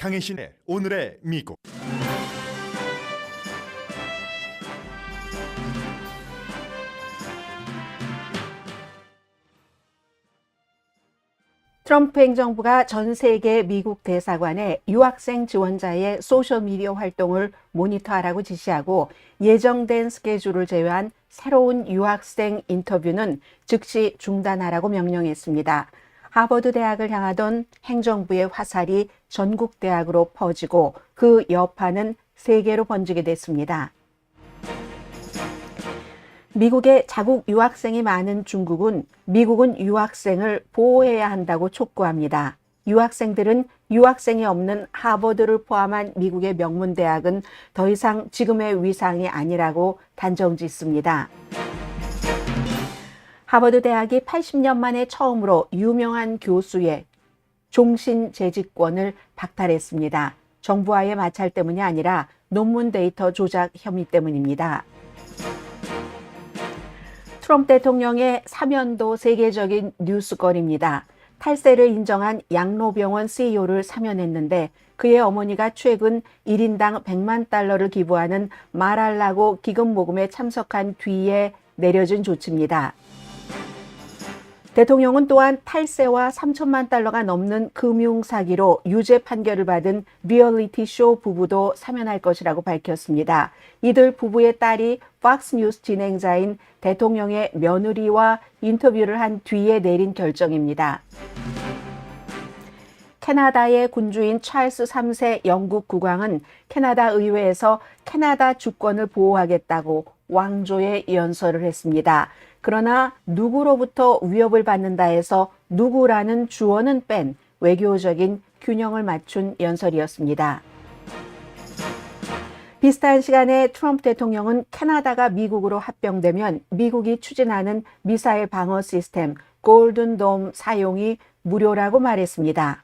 강혜신의 오늘의 미국. 트럼프 행정부가 전 세계 미국 대사관에 유학생 지원자의 소셜미디어 활동을 모니터하라고 지시하고 예정된 스케줄을 제외한 새로운 유학생 인터뷰는 즉시 중단하라고 명령했습니다. 하버드 대학을 향하던 행정부의 화살이 전국 대학으로 퍼지고 그 여파는 세계로 번지게 됐습니다. 미국에 자국 유학생이 많은 중국은 미국은 유학생을 보호해야 한다고 촉구합니다. 유학생들은 유학생이 없는 하버드를 포함한 미국의 명문대학은 더 이상 지금의 위상이 아니라고 단정짓습니다. 하버드 대학이 80년 만에 처음으로 유명한 교수의 종신 재직권을 박탈했습니다. 정부와의 마찰 때문이 아니라 논문 데이터 조작 혐의 때문입니다. 트럼프 대통령의 사면도 세계적인 뉴스거리입니다. 탈세를 인정한 양로병원 CEO를 사면했는데 그의 어머니가 최근 1인당 100만 달러를 기부하는 말할라고 기금 모금에 참석한 뒤에 내려진 조치입니다. 대통령은 또한 탈세와 3천만 달러가 넘는 금융사기로 유죄 판결을 받은 리얼리티 쇼 부부도 사면할 것이라고 밝혔습니다. 이들 부부의 딸이 팍스뉴스 진행자인 대통령의 며느리와 인터뷰를 한 뒤에 내린 결정입니다. 캐나다의 군주인 찰스 3세 영국 국왕은 캐나다 의회에서 캐나다 주권을 보호하겠다고 왕조에 연설을 했습니다. 그러나 누구로부터 위협을 받는다 해서 누구라는 주어는 뺀 외교적인 균형을 맞춘 연설이었습니다. 비슷한 시간에 트럼프 대통령은 캐나다가 미국으로 합병되면 미국이 추진하는 미사일 방어 시스템 골든돔 사용이 무료라고 말했습니다.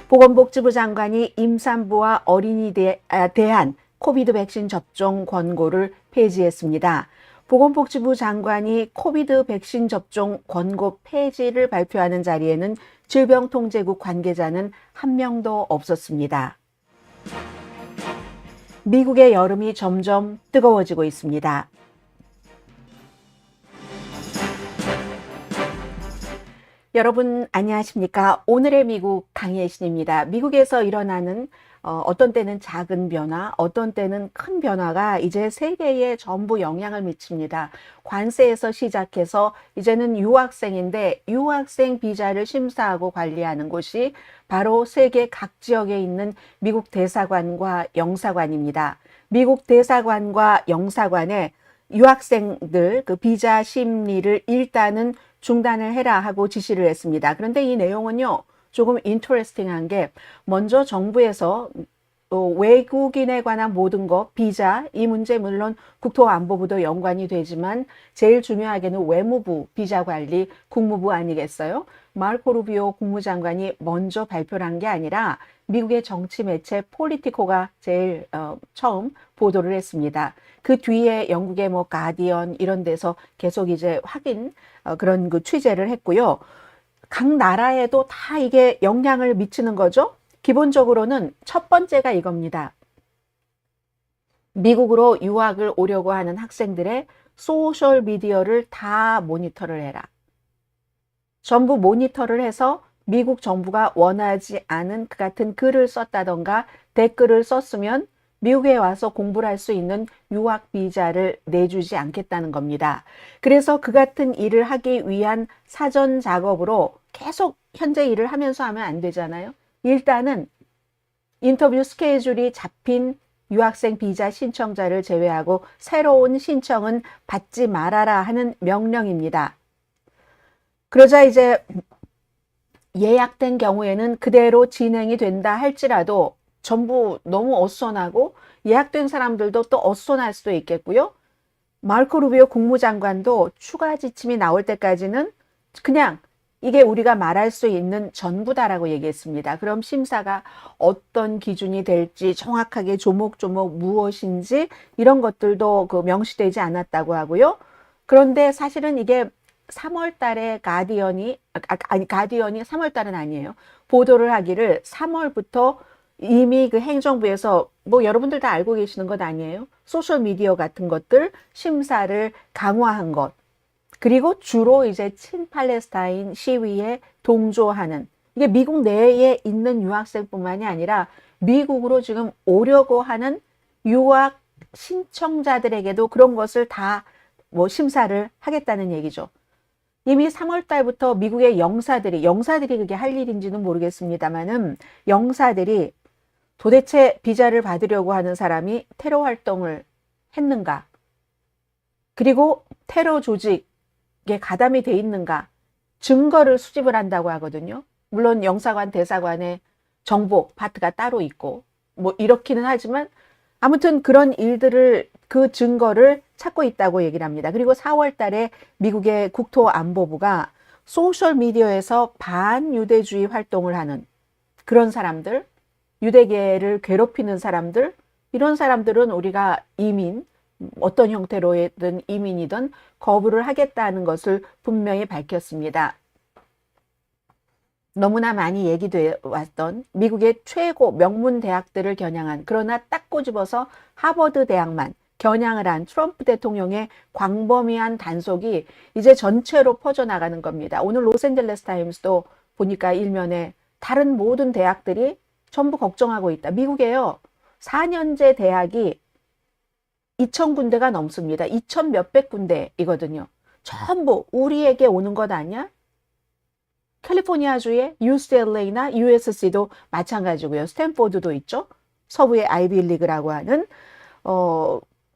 보건복지부 장관이 임산부와 어린이에 대한 코비드 백신 접종 권고를 폐지했습니다. 보건복지부 장관이 코비드 백신 접종 권고 폐지를 발표하는 자리에는 질병통제국 관계자는 한 명도 없었습니다. 미국의 여름이 점점 뜨거워지고 있습니다. 여러분 안녕하십니까? 오늘의 미국 강혜신입니다. 미국에서 일어나는 어떤 때는 작은 변화, 어떤 때는 큰 변화가 이제 세계에 전부 영향을 미칩니다. 관세에서 시작해서 이제는 유학생인데 유학생 비자를 심사하고 관리하는 곳이 바로 세계 각 지역에 있는 미국 대사관과 영사관입니다. 미국 대사관과 영사관에 유학생들 그 비자 심리를 일단은 중단을 해라 하고 지시를 했습니다. 그런데 이 내용은요, 조금 인터레스팅한 게 먼저 정부에서 외국인에 관한 모든 것, 비자, 이 문제 물론 국토안보부도 연관이 되지만 제일 중요하게는 외무부 비자 관리, 국무부 아니겠어요? 마르코 루비오 국무장관이 먼저 발표를 한 게 아니라 미국의 정치 매체 폴리티코가 제일 처음 보도를 했습니다. 그 뒤에 영국의 뭐 가디언 이런 데서 계속 이제 확인 그런 그 취재를 했고요. 각 나라에도 다 이게 영향을 미치는 거죠. 기본적으로는 첫 번째가 이겁니다. 미국으로 유학을 오려고 하는 학생들의 소셜 미디어를 다 모니터를 해라. 전부 모니터를 해서 미국 정부가 원하지 않은 그 같은 글을 썼다던가 댓글을 썼으면 미국에 와서 공부를 할 수 있는 유학 비자를 내주지 않겠다는 겁니다. 그래서 그 같은 일을 하기 위한 사전 작업으로 계속 현재 일을 하면서 하면 안 되잖아요. 일단은 인터뷰 스케줄이 잡힌 유학생 비자 신청자를 제외하고 새로운 신청은 받지 말아라 하는 명령입니다. 그러자 이제 예약된 경우에는 그대로 진행이 된다 할지라도 전부 너무 어수선하고 예약된 사람들도 또 어수선할 수도 있겠고요. 마르코 루비오 국무장관도 추가 지침이 나올 때까지는 그냥 이게 우리가 말할 수 있는 전부다라고 얘기했습니다. 그럼 심사가 어떤 기준이 될지 정확하게 조목조목 무엇인지 이런 것들도 명시되지 않았다고 하고요. 그런데 사실은 이게 3월 달에 가디언이 3월 달은 아니에요. 보도를 하기를 3월부터 이미 그 행정부에서 뭐 여러분들 다 알고 계시는 것 아니에요? 소셜미디어 같은 것들 심사를 강화한 것. 그리고 주로 이제 친팔레스타인 시위에 동조하는, 이게 미국 내에 있는 유학생뿐만이 아니라 미국으로 지금 오려고 하는 유학 신청자들에게도 그런 것을 다 뭐 심사를 하겠다는 얘기죠. 이미 3월 달부터 미국의 영사들이 그게 할 일인지는 모르겠습니다만은, 영사들이 도대체 비자를 받으려고 하는 사람이 테러 활동을 했는가, 그리고 테러 조직에 가담이 돼 있는가 증거를 수집을 한다고 하거든요. 물론 영사관, 대사관의 정보 파트가 따로 있고 뭐 이렇기는 하지만 아무튼 그런 일들을, 그 증거를 찾고 있다고 얘기를 합니다. 그리고 4월 달에 미국의 국토안보부가 소셜미디어에서 반유대주의 활동을 하는 그런 사람들, 유대계를 괴롭히는 사람들, 이런 사람들은 우리가 이민, 어떤 형태로든 이민이든 거부를 하겠다는 것을 분명히 밝혔습니다. 너무나 많이 얘기돼 왔던 미국의 최고 명문 대학들을 겨냥한, 그러나 딱 꼬집어서 하버드 대학만 겨냥을 한 트럼프 대통령의 광범위한 단속이 이제 전체로 퍼져나가는 겁니다. 오늘 로스앤젤레스 타임스도 보니까 일면에 다른 모든 대학들이 전부 걱정하고 있다. 미국에요, 4년제 대학이 2,000군데가 넘습니다. 2,000 몇백 군데이거든요. 전부 우리에게 오는 것 아니야? 캘리포니아주의 UCLA나 USC도 마찬가지고요. 스탠포드도 있죠. 서부의 아이비리그라고 하는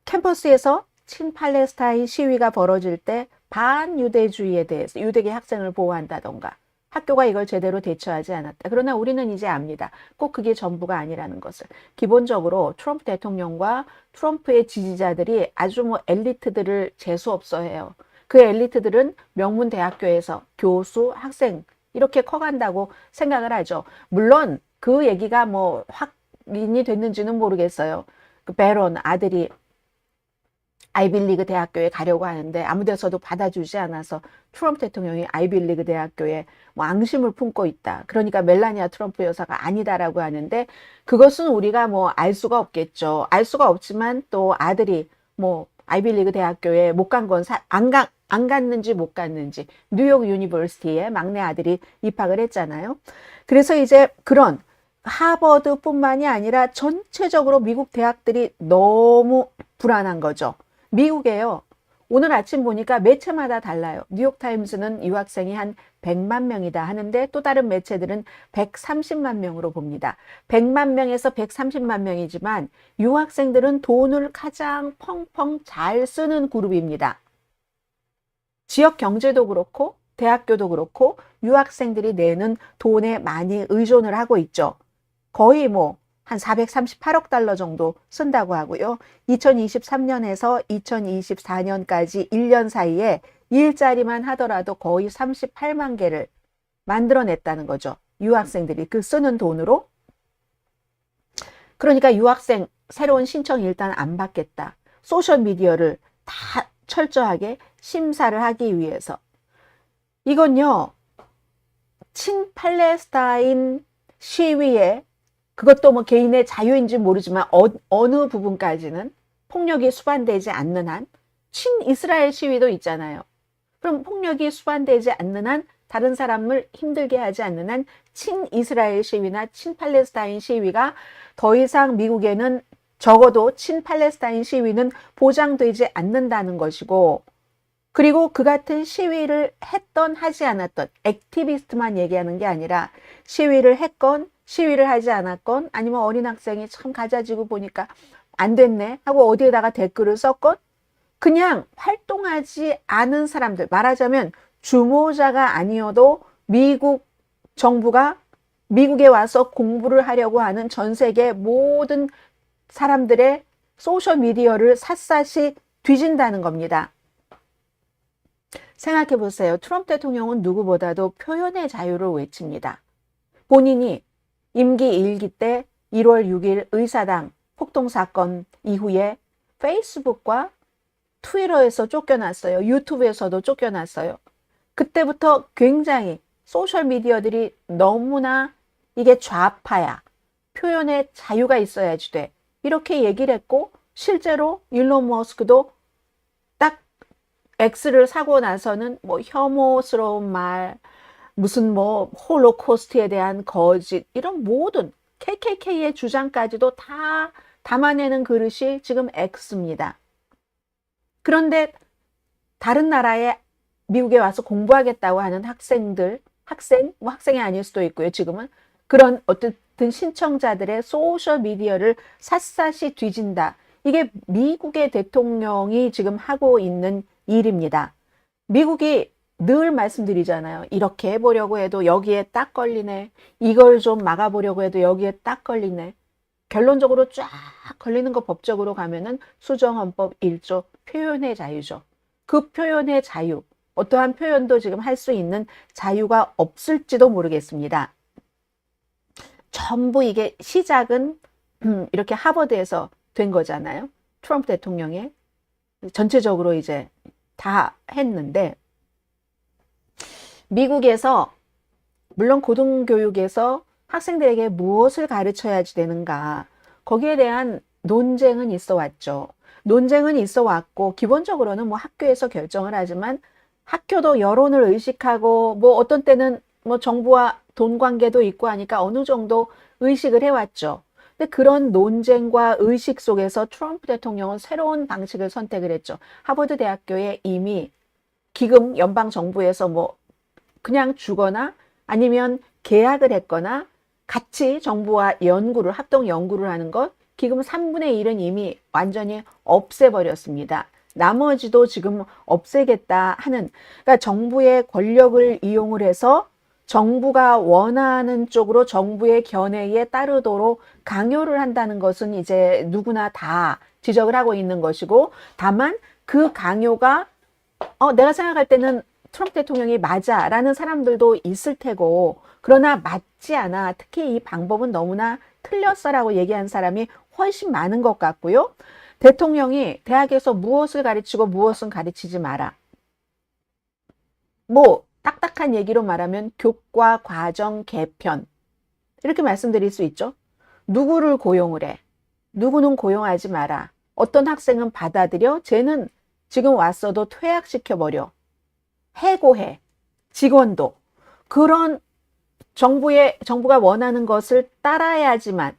캠퍼스에서 친팔레스타인 시위가 벌어질 때 반유대주의에 대해서 유대계 학생을 보호한다던가 학교가 이걸 제대로 대처하지 않았다. 그러나 우리는 이제 압니다. 꼭 그게 전부가 아니라는 것을. 기본적으로 트럼프 대통령과 트럼프의 지지자들이 아주 뭐 엘리트들을 재수없어 해요. 그 엘리트들은 명문 대학교에서 교수, 학생 이렇게 커간다고 생각을 하죠. 물론 그 얘기가 뭐 확인이 됐는지는 모르겠어요. 그 베론 아들이 아이빌리그 대학교에 가려고 하는데 아무 데서도 받아주지 않아서 트럼프 대통령이 아이빌리그 대학교에 뭐 앙심을 품고 있다. 그러니까 멜라니아 트럼프 여사가 아니다라고 하는데, 그것은 우리가 뭐 알 수가 없겠죠. 알 수가 없지만 또 아들이 뭐 아이빌리그 대학교에 못 간 건 안 갔는지 못 갔는지 뉴욕 유니버시티에 막내 아들이 입학을 했잖아요. 그래서 이제 그런 하버드뿐만이 아니라 전체적으로 미국 대학들이 너무 불안한 거죠. 미국에요, 오늘 아침 보니까 매체마다 달라요. 뉴욕타임스는 유학생이 한 100만 명이다 하는데 또 다른 매체들은 130만 명으로 봅니다. 100만 명에서 130만 명이지만 유학생들은 돈을 가장 펑펑 잘 쓰는 그룹입니다. 지역 경제도 그렇고 대학교도 그렇고 유학생들이 내는 돈에 많이 의존을 하고 있죠. 거의 뭐 한 438억 달러 정도 쓴다고 하고요. 2023년에서 2024년까지 1년 사이에 일자리만 하더라도 거의 38만 개를 만들어냈다는 거죠. 유학생들이 그 쓰는 돈으로. 그러니까 유학생 새로운 신청 일단 안 받겠다. 소셜미디어를 다 철저하게 심사를 하기 위해서. 이건요, 친팔레스타인 시위에, 그것도 뭐 개인의 자유인지 모르지만 어느 부분까지는 폭력이 수반되지 않는 한, 친이스라엘 시위도 있잖아요. 그럼 폭력이 수반되지 않는 한, 다른 사람을 힘들게 하지 않는 한 친이스라엘 시위나 친팔레스타인 시위가 더 이상 미국에는, 적어도 친팔레스타인 시위는 보장되지 않는다는 것이고, 그리고 그 같은 시위를 했던 하지 않았던 액티비스트만 얘기하는 게 아니라 시위를 했건 시위를 하지 않았건, 아니면 어린 학생이 참 가자지고 보니까 안 됐네 하고 어디에다가 댓글을 썼건, 그냥 활동하지 않은 사람들, 말하자면 주모자가 아니어도 미국 정부가 미국에 와서 공부를 하려고 하는 전 세계 모든 사람들의 소셜미디어를 샅샅이 뒤진다는 겁니다. 생각해 보세요. 트럼프 대통령은 누구보다도 표현의 자유를 외칩니다. 본인이 임기 1기 때 1월 6일 의사당 폭동사건 이후에 페이스북과 트위터에서 쫓겨났어요. 유튜브에서도 쫓겨났어요. 그때부터 굉장히 소셜미디어들이 너무나 이게 좌파야. 표현의 자유가 있어야지 돼. 이렇게 얘기를 했고, 실제로 일론 머스크도 딱 X를 사고 나서는 뭐 혐오스러운 말, 무슨 뭐 홀로코스트에 대한 거짓, 이런 모든 KKK의 주장까지도 다 담아내는 그릇이 지금 X입니다. 그런데 다른 나라에 미국에 와서 공부하겠다고 하는 뭐 학생이 아닐 수도 있고요. 지금은 그런 어쨌든 신청자들의 소셜 미디어를 샅샅이 뒤진다. 이게 미국의 대통령이 지금 하고 있는 일입니다. 미국이 늘 말씀드리잖아요. 이렇게 해보려고 해도 여기에 딱 걸리네. 이걸 좀 막아보려고 해도 여기에 딱 걸리네. 결론적으로 쫙 걸리는 거 법적으로 가면은 수정헌법 1조 표현의 자유죠. 그 표현의 자유, 어떠한 표현도 지금 할 수 있는 자유가 없을지도 모르겠습니다. 전부 이게 시작은 이렇게 하버드에서 된 거잖아요. 트럼프 대통령의 전체적으로 이제 다 했는데, 미국에서 물론 고등교육에서 학생들에게 무엇을 가르쳐야지 되는가, 거기에 대한 논쟁은 있어 왔죠. 논쟁은 있어 왔고, 기본적으로는 뭐 학교에서 결정을 하지만 학교도 여론을 의식하고, 뭐 어떤 때는 뭐 정부와 돈 관계도 있고 하니까 어느 정도 의식을 해왔죠. 근데 그런 논쟁과 의식 속에서 트럼프 대통령은 새로운 방식을 선택을 했죠. 하버드 대학교에 이미 기금 연방 정부에서 뭐 그냥 주거나 아니면 계약을 했거나 같이 정부와 합동 연구를 하는 것, 기금 3분의 1은 이미 완전히 없애버렸습니다. 나머지도 지금 없애겠다 하는, 그러니까 정부의 권력을 이용을 해서 정부가 원하는 쪽으로 정부의 견해에 따르도록 강요를 한다는 것은 이제 누구나 다 지적을 하고 있는 것이고, 다만 그 강요가 내가 생각할 때는 트럼프 대통령이 맞아 라는 사람들도 있을 테고, 그러나 맞지 않아, 특히 이 방법은 너무나 틀렸어 라고 얘기한 사람이 훨씬 많은 것 같고요. 대통령이 대학에서 무엇을 가르치고 무엇은 가르치지 마라, 뭐 딱딱한 얘기로 말하면 교과 과정 개편, 이렇게 말씀드릴 수 있죠. 누구를 고용을 해, 누구는 고용하지 마라, 어떤 학생은 받아들여, 쟤는 지금 왔어도 퇴학시켜버려, 해고해, 직원도. 그런 정부가 원하는 것을 따라야지만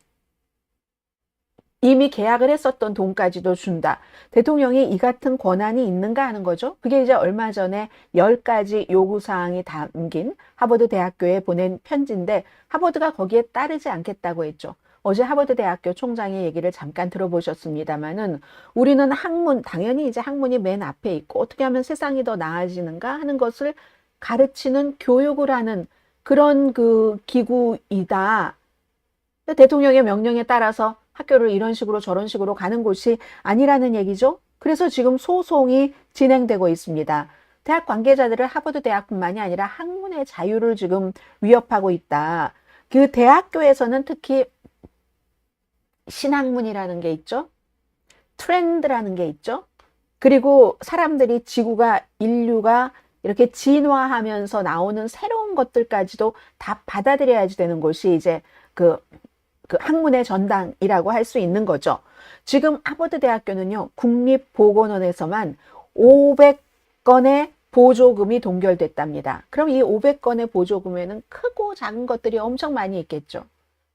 이미 계약을 했었던 돈까지도 준다. 대통령이 이 같은 권한이 있는가 하는 거죠. 그게 이제 얼마 전에 10가지 요구사항이 담긴 하버드 대학교에 보낸 편지인데, 하버드가 거기에 따르지 않겠다고 했죠. 어제 하버드 대학교 총장의 얘기를 잠깐 들어보셨습니다만은, 우리는 학문, 당연히 이제 학문이 맨 앞에 있고 어떻게 하면 세상이 더 나아지는가 하는 것을 가르치는 교육을 하는 그런 그 기구이다. 대통령의 명령에 따라서 학교를 이런 식으로 저런 식으로 가는 곳이 아니라는 얘기죠. 그래서 지금 소송이 진행되고 있습니다. 대학 관계자들을 하버드 대학뿐만이 아니라 학문의 자유를 지금 위협하고 있다. 그 대학교에서는 특히 신학문이라는 게 있죠. 트렌드라는 게 있죠. 그리고 사람들이 인류가 이렇게 진화하면서 나오는 새로운 것들까지도 다 받아들여야지 되는 곳이 이제 그 학문의 전당이라고 할 수 있는 거죠. 지금 하버드 대학교는요, 국립보건원에서만 500건의 보조금이 동결됐답니다. 그럼 이 500건의 보조금에는 크고 작은 것들이 엄청 많이 있겠죠.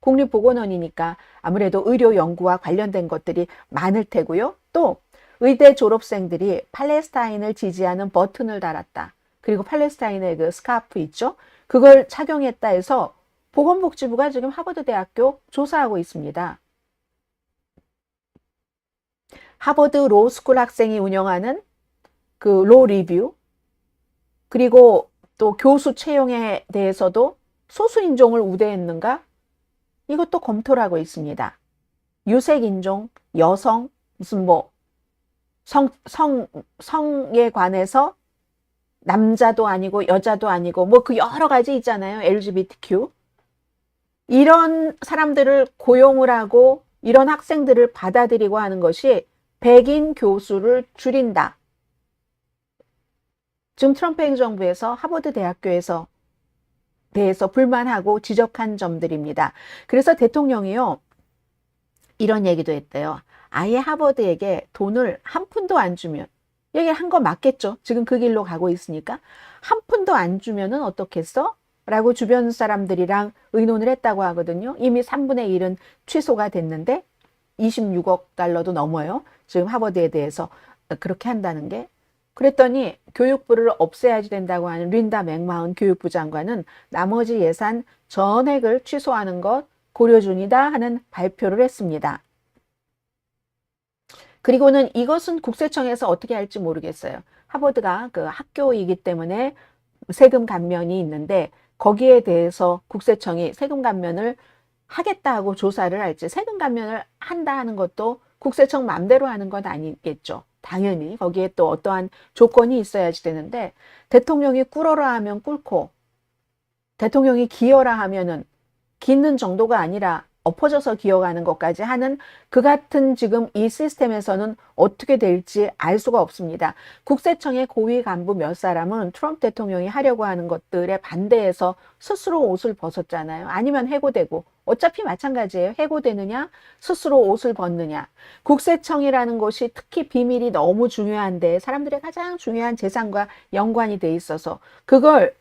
국립보건원이니까 아무래도 의료 연구와 관련된 것들이 많을 테고요. 또 의대 졸업생들이 팔레스타인을 지지하는 버튼을 달았다. 그리고 팔레스타인의 그 스카프 있죠? 그걸 착용했다 해서 보건복지부가 지금 하버드 대학교 조사하고 있습니다. 하버드 로스쿨 학생이 운영하는 그 로 리뷰, 그리고 또 교수 채용에 대해서도 소수인종을 우대했는가? 이것도 검토를 하고 있습니다. 유색인종, 여성, 무슨 뭐 성에 관해서 남자도 아니고 여자도 아니고 뭐 그 여러 가지 있잖아요. LGBTQ. 이런 사람들을 고용을 하고 이런 학생들을 받아들이고 하는 것이 백인 교수를 줄인다. 지금 트럼프 행정부에서 하버드 대학교에서 대해서 불만하고 지적한 점들입니다. 그래서 대통령이요, 이런 얘기도 했대요. 아예 하버드에게 돈을 한 푼도 안 주면, 얘기 한 거 맞겠죠? 지금 그 길로 가고 있으니까. 한 푼도 안 주면은 어떻겠어? 라고 주변 사람들이랑 의논을 했다고 하거든요. 이미 3분의 1은 취소가 됐는데 26억 달러도 넘어요. 지금 하버드에 대해서 그렇게 한다는 게. 그랬더니 교육부를 없애야지 된다고 하는 린다 맥마흔 교육부 장관은 나머지 예산 전액을 취소하는 것 고려 중이다 하는 발표를 했습니다. 그리고는 이것은 국세청에서 어떻게 할지 모르겠어요. 하버드가 그 학교이기 때문에 세금 감면이 있는데 거기에 대해서 국세청이 세금 감면을 하겠다 하고 조사를 할지, 세금 감면을 한다 하는 것도 국세청 맘대로 하는 건 아니겠죠. 당연히 거기에 또 어떠한 조건이 있어야지 되는데, 대통령이 꿇어라 하면 꿇고 대통령이 기어라 하면은 기는 정도가 아니라 엎어져서 기어가는 것까지 하는 그 같은 지금 이 시스템에서는 어떻게 될지 알 수가 없습니다. 국세청의 고위 간부 몇 사람은 트럼프 대통령이 하려고 하는 것들에 반대해서 스스로 옷을 벗었잖아요. 아니면 해고되고, 어차피 마찬가지예요. 해고되느냐, 스스로 옷을 벗느냐. 국세청이라는 곳이 특히 비밀이 너무 중요한데 사람들의 가장 중요한 재산과 연관이 돼 있어서 그걸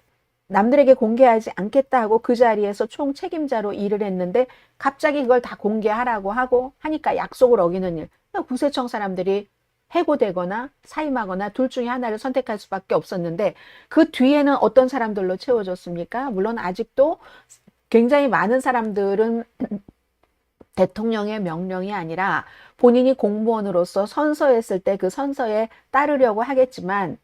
남들에게 공개하지 않겠다 하고 그 자리에서 총책임자로 일을 했는데 갑자기 그걸 다 공개하라고 하고 하니까 약속을 어기는 일. 국세청 사람들이 해고되거나 사임하거나 둘 중에 하나를 선택할 수밖에 없었는데 그 뒤에는 어떤 사람들로 채워졌습니까? 물론 아직도 굉장히 많은 사람들은 대통령의 명령이 아니라 본인이 공무원으로서 선서했을 때 그 선서에 따르려고 하겠지만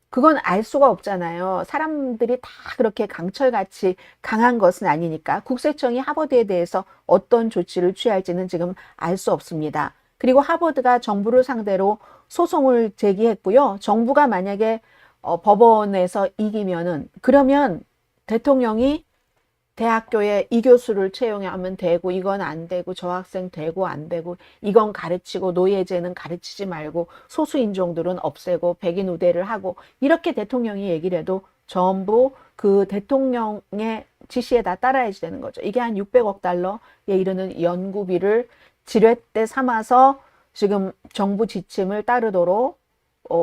그건 알 수가 없잖아요. 사람들이 다 그렇게 강철같이 강한 것은 아니니까 국세청이 하버드에 대해서 어떤 조치를 취할지는 지금 알 수 없습니다. 그리고 하버드가 정부를 상대로 소송을 제기했고요. 정부가 만약에 법원에서 이기면은 그러면 대통령이 대학교에 이 교수를 채용하면 되고 이건 안 되고 저 학생 되고 안 되고 이건 가르치고 노예제는 가르치지 말고 소수인종들은 없애고 백인 우대를 하고 이렇게 대통령이 얘기를 해도 전부 그 대통령의 지시에 다 따라야지 되는 거죠. 이게 한 600억 달러에 이르는 연구비를 지렛대 삼아서 지금 정부 지침을 따르도록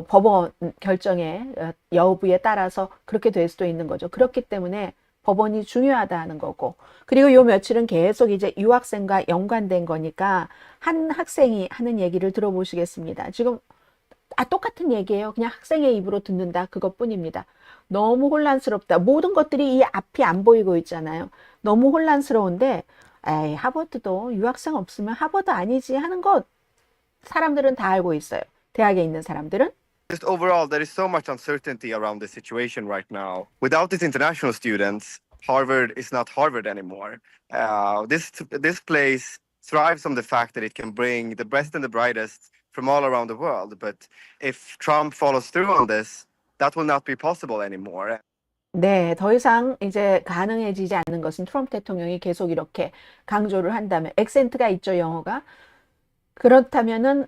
법원 결정의 여부에 따라서 그렇게 될 수도 있는 거죠. 그렇기 때문에 법원이 중요하다는 거고, 그리고 요 며칠은 계속 이제 유학생과 연관된 거니까 한 학생이 하는 얘기를 들어보시겠습니다. 지금 똑같은 얘기예요. 그냥 학생의 입으로 듣는다 그것뿐입니다. 너무 혼란스럽다. 모든 것들이 이 앞이 안 보이고 있잖아요. 너무 혼란스러운데 에이, 하버드도 유학생 없으면 하버드 아니지 하는 것 사람들은 다 알고 있어요. 대학에 있는 사람들은. Just overall, there is so much uncertainty around the situation right now. Without these international students, Harvard is not Harvard anymore. This place thrives on the fact that it can bring the best and the brightest from all around the world. But if Trump follows through on this, that will not be possible anymore. 네, 더 이상 이제 가능해지지 않는 것은 트럼프 대통령이 계속 이렇게 강조를 한다면, 액센트가 있죠, 영어가. 그렇다면은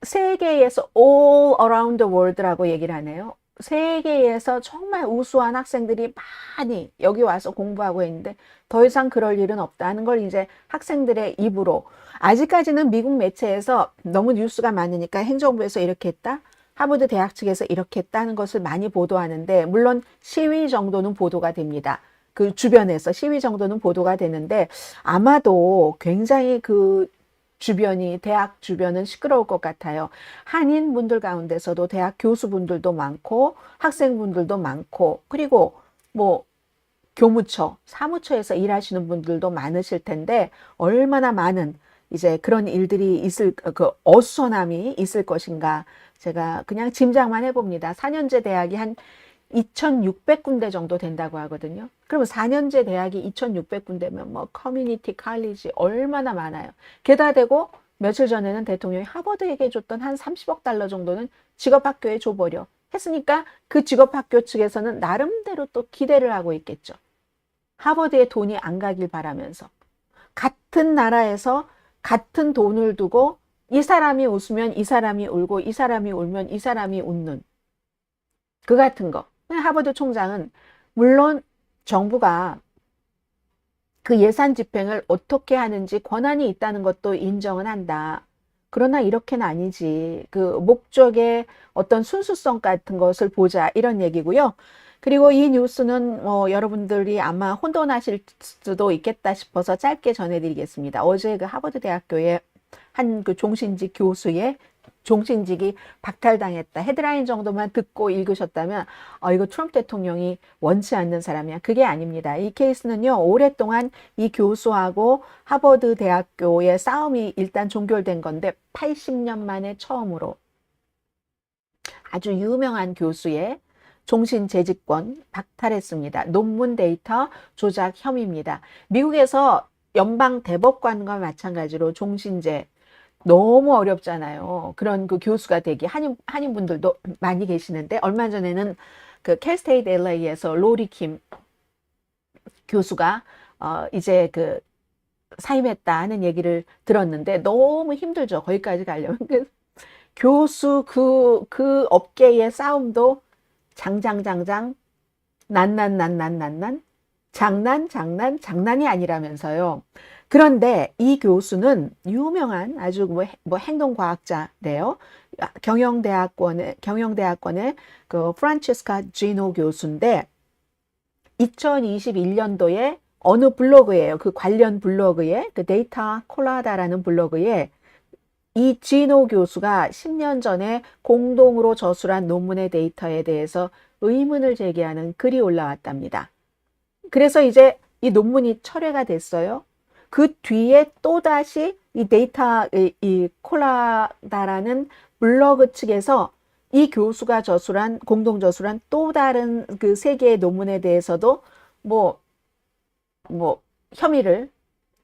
세계에서 all around the world라고 얘기를 하네요. 세계에서 정말 우수한 학생들이 많이 여기 와서 공부하고 있는데 더 이상 그럴 일은 없다는 걸 이제 학생들의 입으로, 아직까지는 미국 매체에서 너무 뉴스가 많으니까 행정부에서 이렇게 했다, 하버드 대학 측에서 이렇게 했다는 것을 많이 보도하는데, 물론 시위 정도는 보도가 됩니다. 그 주변에서 시위 정도는 보도가 되는데 아마도 굉장히 그 주변이, 대학 주변은 시끄러울 것 같아요. 한인분들 가운데서도 대학 교수분들도 많고 학생분들도 많고, 그리고 뭐 교무처, 사무처에서 일하시는 분들도 많으실 텐데 얼마나 많은 이제 그런 일들이 있을, 그 어수선함이 있을 것인가 제가 그냥 짐작만 해봅니다. 4년제 대학이 한 2,600군데 정도 된다고 하거든요. 그러면 4년제 대학이 2,600군데면 뭐 커뮤니티 칼리지 얼마나 많아요. 게다 대고 며칠 전에는 대통령이 하버드에게 줬던 한 30억 달러 정도는 직업학교에 줘버려 했으니까 그 직업학교 측에서는 나름대로 또 기대를 하고 있겠죠. 하버드에 돈이 안 가길 바라면서 같은 나라에서 같은 돈을 두고 이 사람이 웃으면 이 사람이 울고 이 사람이 울면 이 사람이 웃는 그 같은 거. 하버드 총장은 물론 정부가 그 예산 집행을 어떻게 하는지 권한이 있다는 것도 인정은 한다. 그러나 이렇게는 아니지. 그 목적의 어떤 순수성 같은 것을 보자. 이런 얘기고요. 그리고 이 뉴스는 여러분들이 아마 혼돈하실 수도 있겠다 싶어서 짧게 전해드리겠습니다. 어제 그 하버드 대학교의 한 그 종신직 교수의 종신직이 박탈당했다. 헤드라인 정도만 듣고 읽으셨다면 이거 트럼프 대통령이 원치 않는 사람이야. 그게 아닙니다. 이 케이스는요. 오랫동안 이 교수하고 하버드 대학교의 싸움이 일단 종결된 건데 80년 만에 처음으로 아주 유명한 교수의 종신 재직권 박탈했습니다. 논문 데이터 조작 혐의입니다. 미국에서 연방 대법관과 마찬가지로 종신제 너무 어렵잖아요. 그런 그 교수가 되기 한인분들도 많이 계시는데 얼마 전에는 그 캘스테이트 LA에서 로리 킴 교수가 이제 그 사임했다 하는 얘기를 들었는데 너무 힘들죠. 거기까지 가려면 교수 그 업계의 싸움도 장장 난난 장난이 아니라면서요. 그런데 이 교수는 유명한 아주 뭐 행동과학자래요. 경영대학원의 그 프란체스카 지노 교수인데 2021년도에 어느 블로그예요. 그 관련 블로그에 그 데이터 콜라다라는 블로그에 이 지노 교수가 10년 전에 공동으로 저술한 논문의 데이터에 대해서 의문을 제기하는 글이 올라왔답니다. 그래서 이제 이 논문이 철회가 됐어요. 그 뒤에 또다시 이 데이터 이 콜라다라는 블로그 측에서 이 교수가 저술한 공동 저술한 또 다른 그 세 개의 논문에 대해서도 뭐 혐의를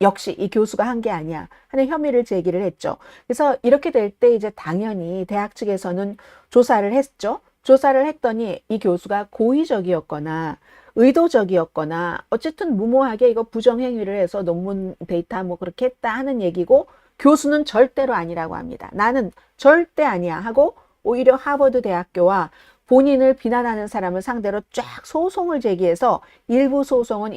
역시 이 교수가 한 게 아니야 하는 혐의를 제기를 했죠. 그래서 이렇게 될 때 이제 당연히 대학 측에서는 조사를 했죠. 조사를 했더니 이 교수가 고의적이었거나 의도적이었거나 어쨌든 무모하게 이거 부정행위를 해서 논문 데이터 뭐 그렇게 했다 하는 얘기고 교수는 절대로 아니라고 합니다. 나는 절대 아니야 하고 오히려 하버드 대학교와 본인을 비난하는 사람을 상대로 쫙 소송을 제기해서 일부 소송은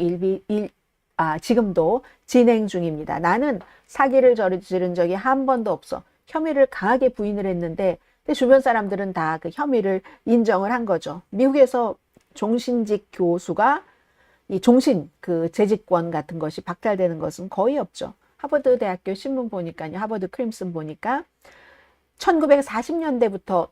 지금도 진행 중입니다. 나는 사기를 저지른 적이 한 번도 없어. 혐의를 강하게 부인을 했는데 주변 사람들은 다 그 혐의를 인정을 한 거죠. 미국에서 종신직 교수가 이 종신 그 재직권 같은 것이 박탈되는 것은 거의 없죠. 하버드 대학교 신문 보니까요. 하버드 크림슨 보니까 1940년대부터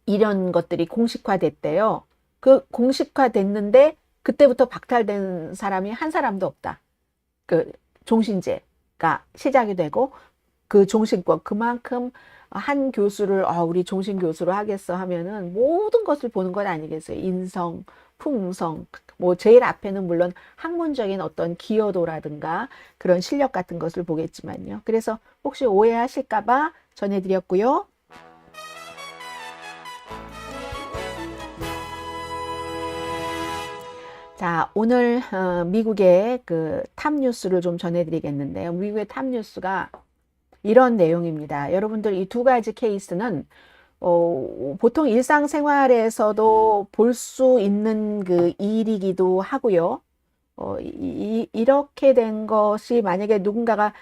이런 것들이 공식화됐대요. 그 공식화됐는데 그때부터 박탈된 사람이 한 사람도 없다. 그 종신제가 시작이 되고 그 종신권 그만큼 한 교수를 우리 종신 교수로 하겠어 하면은 모든 것을 보는 것 아니겠어요. 인성, 품성, 뭐 제일 앞에는 물론 학문적인 어떤 기여도라든가 그런 실력 같은 것을 보겠지만요. 그래서 혹시 오해하실까 봐 전해드렸고요. 자, 오늘 미국의 그 탑뉴스를 좀 전해드리겠는데요. 미국의 탑뉴스가 이런 내용입니다. 여러분들 이 두 가지 케이스는 보통 일상생활에서도 볼 수 있는 그 일이기도 하고요. 이렇게 된 것이 만약에 누군가가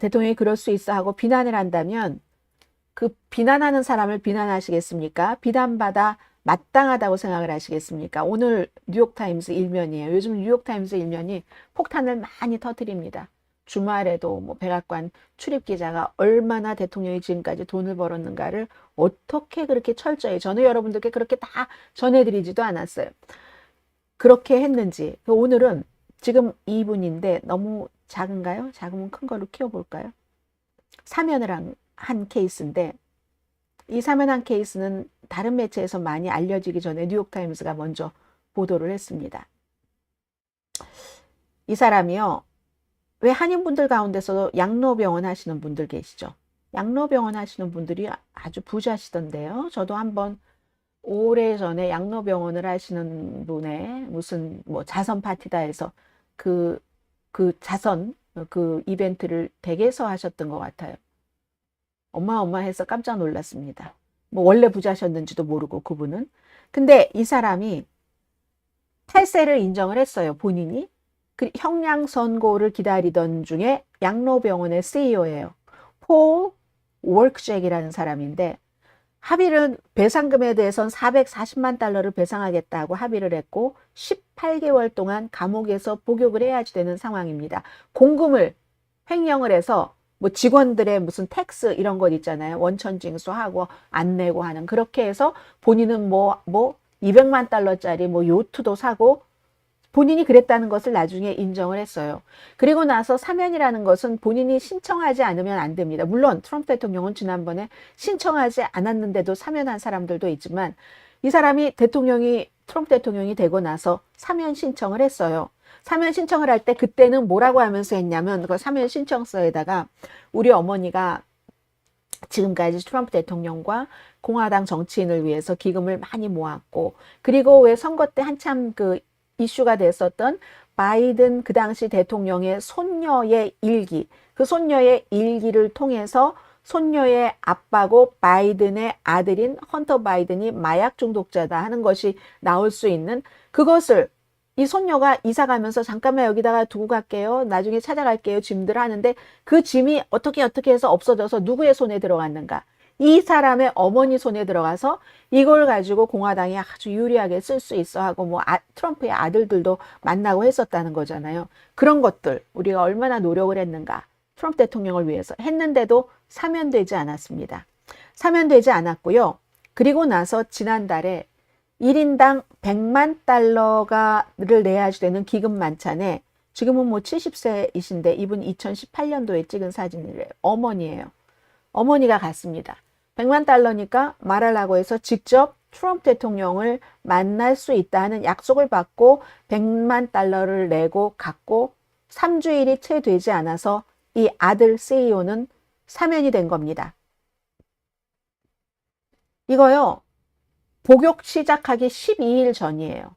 대통령이 그럴 수 있어 하고 비난을 한다면 그 비난하는 사람을 비난하시겠습니까? 비난받아 마땅하다고 생각을 하시겠습니까? 오늘 뉴욕타임스 일면이에요. 요즘 뉴욕타임스 일면이 폭탄을 많이 터뜨립니다. 주말에도 뭐 백악관 출입기자가 얼마나 대통령이 지금까지 돈을 벌었는가를 어떻게 그렇게 철저히 저는 여러분들께 그렇게 다 전해드리지도 않았어요. 그렇게 했는지 오늘은 지금 2분인데 너무 작은가요? 작으면 큰 걸로 키워볼까요? 사면을 한 케이스인데 이 사면한 케이스는 다른 매체에서 많이 알려지기 전에 뉴욕타임스가 먼저 보도를 했습니다. 이 사람이요. 왜 한인분들 가운데서도 양로병원 하시는 분들 계시죠? 양로병원 하시는 분들이 아주 부자시던데요. 저도 한번 오래전에 양로병원을 하시는 분의 무슨 뭐 자선 파티다 해서 그 자선 그 이벤트를 댁에서 하셨던 것 같아요. 어마어마해서 깜짝 놀랐습니다. 뭐 원래 부자셨는지도 모르고 그분은. 근데 이 사람이 탈세를 인정을 했어요. 본인이. 그 형량 선고를 기다리던 중에 양로병원의 CEO예요. 폴 월크잭이라는 사람인데 합의를 배상금에 대해서는 440만 달러를 배상하겠다고 합의를 했고 18개월 동안 감옥에서 복역을 해야지 되는 상황입니다. 공금을 횡령을 해서 뭐 직원들의 무슨 텍스 이런 것 있잖아요. 원천 징수하고 안 내고 하는 그렇게 해서 본인은 뭐 200만 달러짜리 뭐 요트도 사고 본인이 그랬다는 것을 나중에 인정을 했어요. 그리고 나서 사면이라는 것은 본인이 신청하지 않으면 안 됩니다. 물론 트럼프 대통령은 지난번에 신청하지 않았는데도 사면한 사람들도 있지만 이 사람이 트럼프 대통령이 되고 나서 사면 신청을 했어요. 사면 신청을 할 때 그때는 뭐라고 하면서 했냐면 그 사면 신청서에다가 우리 어머니가 지금까지 트럼프 대통령과 공화당 정치인을 위해서 기금을 많이 모았고 그리고 왜 선거 때 한참 그 이슈가 됐었던 바이든 그 당시 대통령의 손녀의 일기, 그 손녀의 일기를 통해서 손녀의 아빠고 바이든의 아들인 헌터 바이든이 마약 중독자다 하는 것이 나올 수 있는 그것을 이 손녀가 이사 가면서 잠깐만 여기다가 두고 갈게요. 나중에 찾아갈게요. 짐들 하는데 그 짐이 어떻게 해서 없어져서 누구의 손에 들어갔는가? 이 사람의 어머니 손에 들어가서 이걸 가지고 공화당이 아주 유리하게 쓸 수 있어 하고 뭐 트럼프의 아들들도 만나고 했었다는 거잖아요. 그런 것들 우리가 얼마나 노력을 했는가. 트럼프 대통령을 위해서 했는데도 사면되지 않았습니다. 사면되지 않았고요. 그리고 나서 지난달에 1인당 100만 달러를 내야지 되는 기금 만찬에 지금은 뭐 70세이신데 이분 2018년도에 찍은 사진이래요. 어머니예요. 어머니가 갔습니다. 100만 달러니까 말하려고 해서 직접 트럼프 대통령을 만날 수 있다는 약속을 받고 100만 달러를 내고 갔고 3주일이 채 되지 않아서 이 아들 CEO는 사면이 된 겁니다. 이거요. 복역 시작하기 12일 전이에요.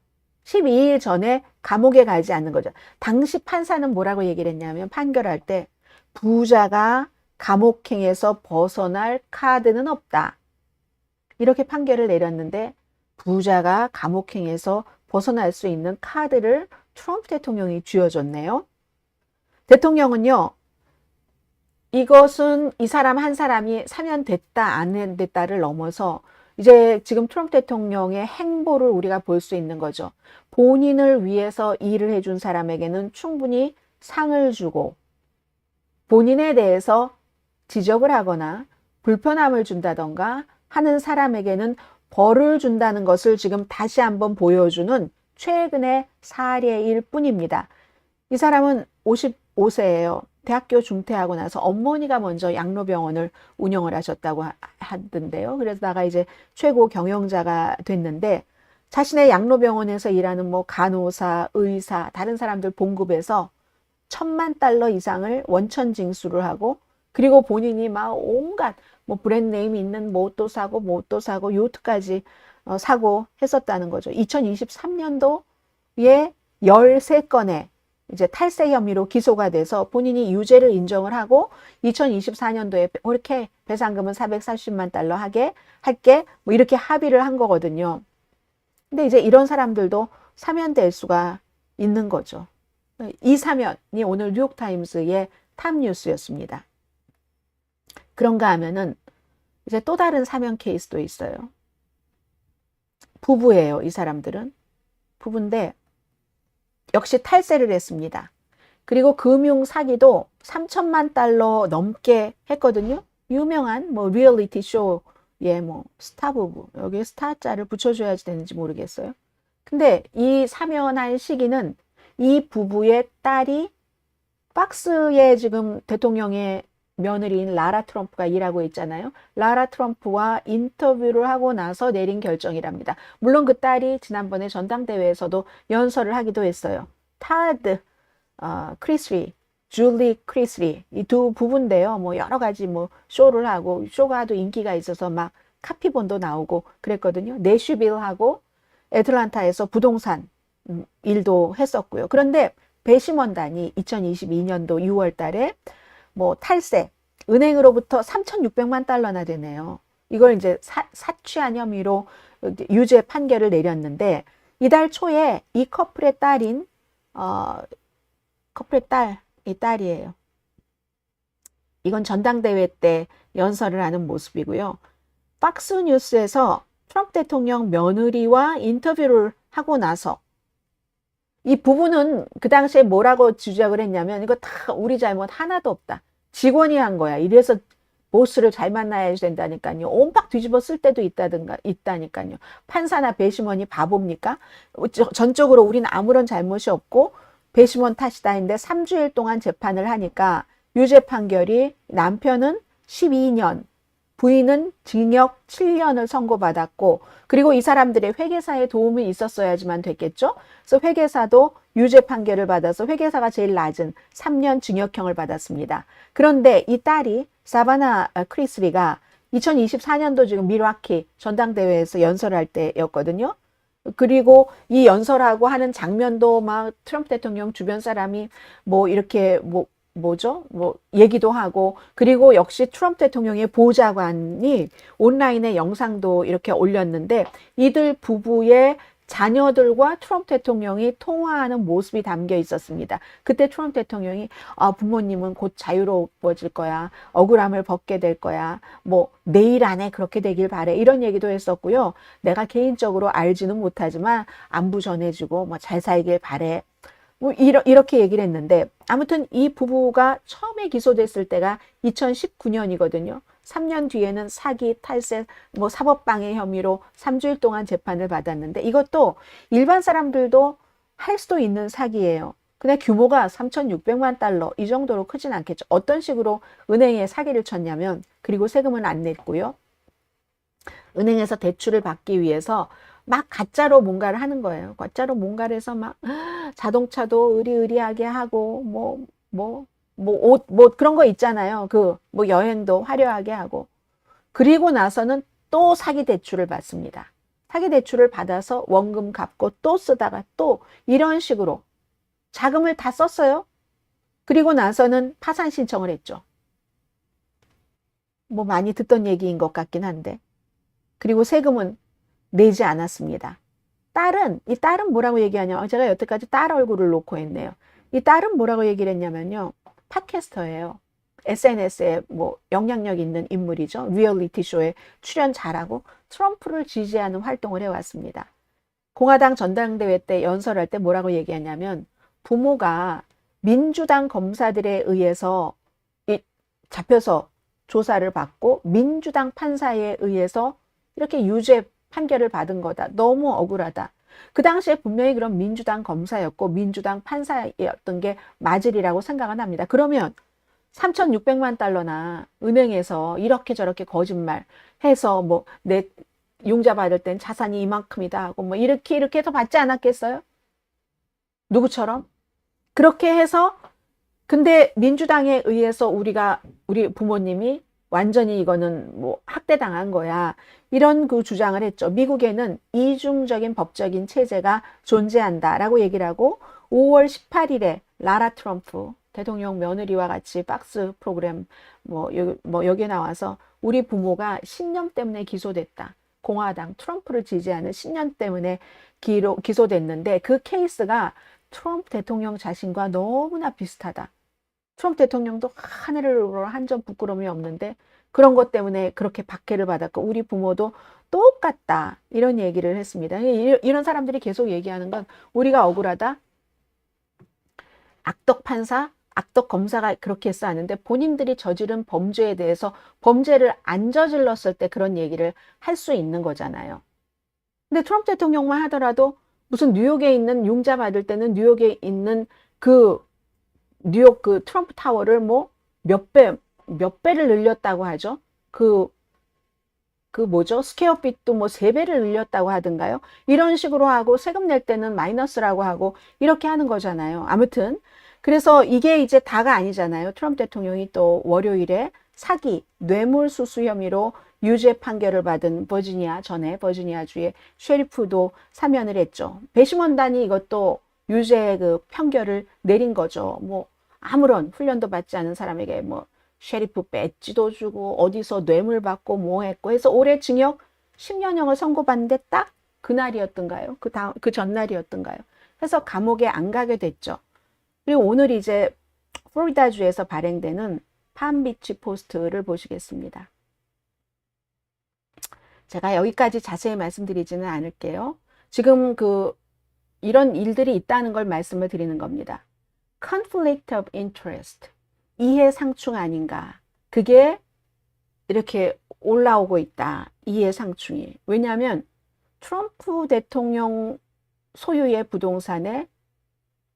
12일 전에 감옥에 가지 않는 거죠. 당시 판사는 뭐라고 얘기를 했냐면 판결할 때 부자가 감옥행에서 벗어날 카드는 없다. 이렇게 판결을 내렸는데 부자가 감옥행에서 벗어날 수 있는 카드를 트럼프 대통령이 쥐어줬네요. 대통령은요. 이것은 이 사람 한 사람이 사면됐다 안 됐다를 넘어서 이제 지금 트럼프 대통령의 행보를 우리가 볼 수 있는 거죠. 본인을 위해서 일을 해준 사람에게는 충분히 상을 주고 본인에 대해서 지적을 하거나 불편함을 준다던가 하는 사람에게는 벌을 준다는 것을 지금 다시 한번 보여주는 최근의 사례일 뿐입니다. 이 사람은 55세예요. 대학교 중퇴하고 나서 어머니가 먼저 양로병원을 운영을 하셨다고 하던데요. 그러다가 이제 최고 경영자가 됐는데 자신의 양로병원에서 일하는 뭐 간호사, 의사, 다른 사람들 봉급에서 1,000만 달러 이상을 원천 징수를 하고 그리고 본인이 막 온갖 뭐 브랜드네임 있는 뭣도 사고 요트까지 사고 했었다는 거죠. 2023년도에 13건의 이제 탈세 혐의로 기소가 돼서 본인이 유죄를 인정을 하고 2024년도에 이렇게 배상금은 440만 달러 할게 뭐 이렇게 합의를 한 거거든요. 근데 이제 이런 사람들도 사면될 수가 있는 거죠. 이 사면이 오늘 뉴욕타임스의 탑뉴스였습니다. 그런가 하면은 이제 또 다른 사면 케이스도 있어요. 부부예요, 이 사람들은. 부부인데 역시 탈세를 했습니다. 그리고 금융 사기도 3천만 달러 넘게 했거든요. 유명한 뭐 리얼리티 쇼에 뭐 스타 부부, 여기에 스타자를 붙여줘야지 되는지 모르겠어요. 근데 이 사면한 시기는 이 부부의 딸이 박스에 지금 대통령의 며느리인 라라 트럼프가 일하고 있잖아요. 라라 트럼프와 인터뷰를 하고 나서 내린 결정이랍니다. 물론 그 딸이 지난번에 전당대회에서도 연설을 하기도 했어요. 타드 크리스리, 줄리 크리스리 이 두 부부인데요. 뭐 여러 가지 뭐 쇼를 하고 쇼가 하도 인기가 있어서 막 카피본도 나오고 그랬거든요. 내슈빌하고 애틀란타에서 부동산 일도 했었고요. 그런데 배심원단이 2022년도 6월 달에 뭐 탈세, 은행으로부터 3,600만 달러나 되네요. 이걸 이제 사취한 혐의로 유죄 판결을 내렸는데 이달 초에 이 커플의 딸인 커플의 이 딸이에요. 이건 전당대회 때 연설을 하는 모습이고요. 팍스 뉴스에서 트럼프 대통령 며느리와 인터뷰를 하고 나서 이 부부는 그 당시에 뭐라고 주장을 했냐면 이거 다 우리 잘못 하나도 없다. 직원이 한 거야. 이래서 보스를 잘 만나야 된다니까요. 온박 뒤집어 쓸 때도 있다니까요. 판사나 배심원이 바보입니까? 전적으로 우리는 아무런 잘못이 없고 배심원 탓이다 했는데 3주일 동안 재판을 하니까 유죄 판결이 남편은 12년, 부인은 징역 7년을 선고받았고 그리고 이 사람들의 회계사의 도움이 있었어야지만 됐겠죠. 그래서 회계사도 유죄 판결을 받아서 회계사가 제일 낮은 3년 징역형을 받았습니다. 그런데 이 딸이 사바나 크리스리가 2024년도 지금 밀와키 전당대회에서 연설할 때였거든요. 그리고 이 연설하고 하는 장면도 막 트럼프 대통령 주변 사람이 뭐 이렇게 뭐죠? 얘기도 하고, 그리고 역시 트럼프 대통령의 보좌관이 온라인에 영상도 이렇게 올렸는데, 이들 부부의 자녀들과 트럼프 대통령이 통화하는 모습이 담겨 있었습니다. 그때 트럼프 대통령이 부모님은 곧 자유로워질 거야. 억울함을 벗게 될 거야. 뭐 내일 안에 그렇게 되길 바래. 이런 얘기도 했었고요. 내가 개인적으로 알지는 못하지만 안부 전해주고 뭐 잘 살길 바래. 뭐 이렇게 얘기를 했는데 아무튼 이 부부가 처음에 기소됐을 때가 2019년이거든요. 3년 뒤에는 사기, 탈세, 뭐 사법방해 혐의로 3주일 동안 재판을 받았는데 이것도 일반 사람들도 할 수도 있는 사기예요. 근데 규모가 3,600만 달러 이 정도로 크진 않겠죠. 어떤 식으로 은행에 사기를 쳤냐면 그리고 세금은 안 냈고요. 은행에서 대출을 받기 위해서 막 가짜로 뭔가를 하는 거예요. 가짜로 뭔가를 해서 막 자동차도 의리의리하게 하고 옷 그런 거 있잖아요. 뭐 여행도 화려하게 하고. 그리고 나서는 또 사기 대출을 받습니다. 사기 대출을 받아서 원금 갚고 또 쓰다가 또 이런 식으로 자금을 다 썼어요. 그리고 나서는 파산 신청을 했죠. 뭐 많이 듣던 얘기인 것 같긴 한데. 그리고 세금은 내지 않았습니다. 이 딸은 뭐라고 얘기하냐면, 제가 여태까지 딸 얼굴을 놓고 했네요. 이 딸은 뭐라고 얘기를 했냐면요. 팟캐스터예요. SNS에 뭐 영향력 있는 인물이죠. 리얼리티 쇼에 출연 잘하고 트럼프를 지지하는 활동을 해왔습니다. 공화당 전당대회 때 연설할 때 뭐라고 얘기하냐면, 부모가 민주당 검사들에 의해서 잡혀서 조사를 받고 민주당 판사에 의해서 이렇게 유죄 판결을 받은 거다. 너무 억울하다. 그 당시에 분명히 그런 민주당 검사였고 민주당 판사였던 게 맞으리라고 생각은 합니다. 그러면 3,600만 달러나 은행에서 이렇게 저렇게 거짓말 해서 뭐 내 융자 받을 땐 자산이 이만큼이다 하고 뭐 이렇게 해서 받지 않았겠어요? 누구처럼? 그렇게 해서 근데 민주당에 의해서 우리 부모님이 완전히 이거는 뭐 학대당한 거야. 이런 그 주장을 했죠. 미국에는 이중적인 법적인 체제가 존재한다라고 얘기를 하고 5월 18일에 라라 트럼프 대통령 며느리와 같이 박스 프로그램 여기에 나와서 우리 부모가 신념 때문에 기소됐다. 공화당 트럼프를 지지하는 신념 때문에 기소됐는데 그 케이스가 트럼프 대통령 자신과 너무나 비슷하다. 트럼프 대통령도 하늘으로 한 점 부끄러움이 없는데 그런 것 때문에 그렇게 박해를 받았고 우리 부모도 똑같다. 이런 얘기를 했습니다. 이런 사람들이 계속 얘기하는 건 우리가 억울하다. 악덕 판사, 악덕 검사가 그렇게 했어 하는데 본인들이 저지른 범죄에 대해서 범죄를 안 저질렀을 때 그런 얘기를 할 수 있는 거잖아요. 근데 트럼프 대통령만 하더라도 무슨 뉴욕에 있는 융자 받을 때는 뉴욕에 있는 뉴욕 그 트럼프 타워를 뭐 몇 배를 늘렸다고 하죠. 뭐죠? 스퀘어핏도 뭐 3배를 늘렸다고 하던가요? 이런 식으로 하고 세금 낼 때는 마이너스라고 하고 이렇게 하는 거잖아요. 아무튼 그래서 이게 이제 다가 아니잖아요. 트럼프 대통령이 또 월요일에 사기, 뇌물수수 혐의로 유죄 판결을 받은 버지니아주의 셰리프도 사면을 했죠. 배심원단이 이것도 유죄 그 판결을 내린 거죠. 뭐 아무런 훈련도 받지 않은 사람에게 뭐 셰리프 배지도 주고 어디서 뇌물 받고 뭐 했고 해서 올해 징역 10년형을 선고받는데 딱 그날이었던가요? 그 전날이었던가요? 그래서 감옥에 안 가게 됐죠. 그리고 오늘 이제 플로리다주에서 발행되는 팜비치 포스트를 보시겠습니다. 제가 여기까지 자세히 말씀드리지는 않을게요. 지금 이런 일들이 있다는 걸 말씀을 드리는 겁니다. Conflict of interest. 이해상충 아닌가. 그게 이렇게 올라오고 있다. 이해상충이. 왜냐하면 트럼프 대통령 소유의 부동산에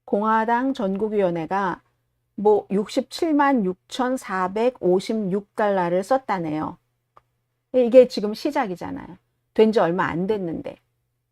공화당 전국위원회가 뭐 67만 6,456달러를 썼다네요. 이게 지금 시작이잖아요. 된 지 얼마 안 됐는데.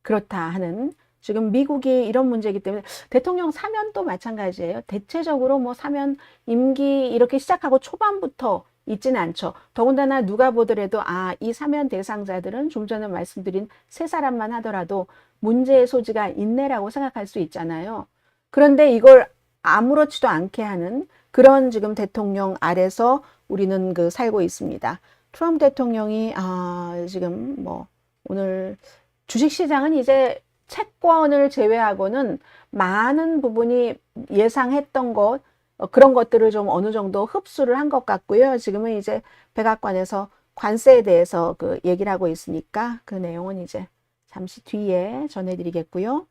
그렇다 하는 지금 미국이 이런 문제이기 때문에 대통령 사면도 마찬가지예요. 대체적으로 뭐 사면 임기 이렇게 시작하고 초반부터 있지는 않죠. 더군다나 누가 보더라도 이 사면 대상자들은 좀 전에 말씀드린 세 사람만 하더라도 문제의 소지가 있네라고 생각할 수 있잖아요. 그런데 이걸 아무렇지도 않게 하는 그런 지금 대통령 아래서 우리는 살고 있습니다. 트럼프 대통령이 지금 뭐 오늘 주식시장은 이제 채권을 제외하고는 많은 부분이 예상했던 것 그런 것들을 좀 어느 정도 흡수를 한 것 같고요. 지금은 이제 백악관에서 관세에 대해서 얘기를 하고 있으니까 그 내용은 이제 잠시 뒤에 전해드리겠고요.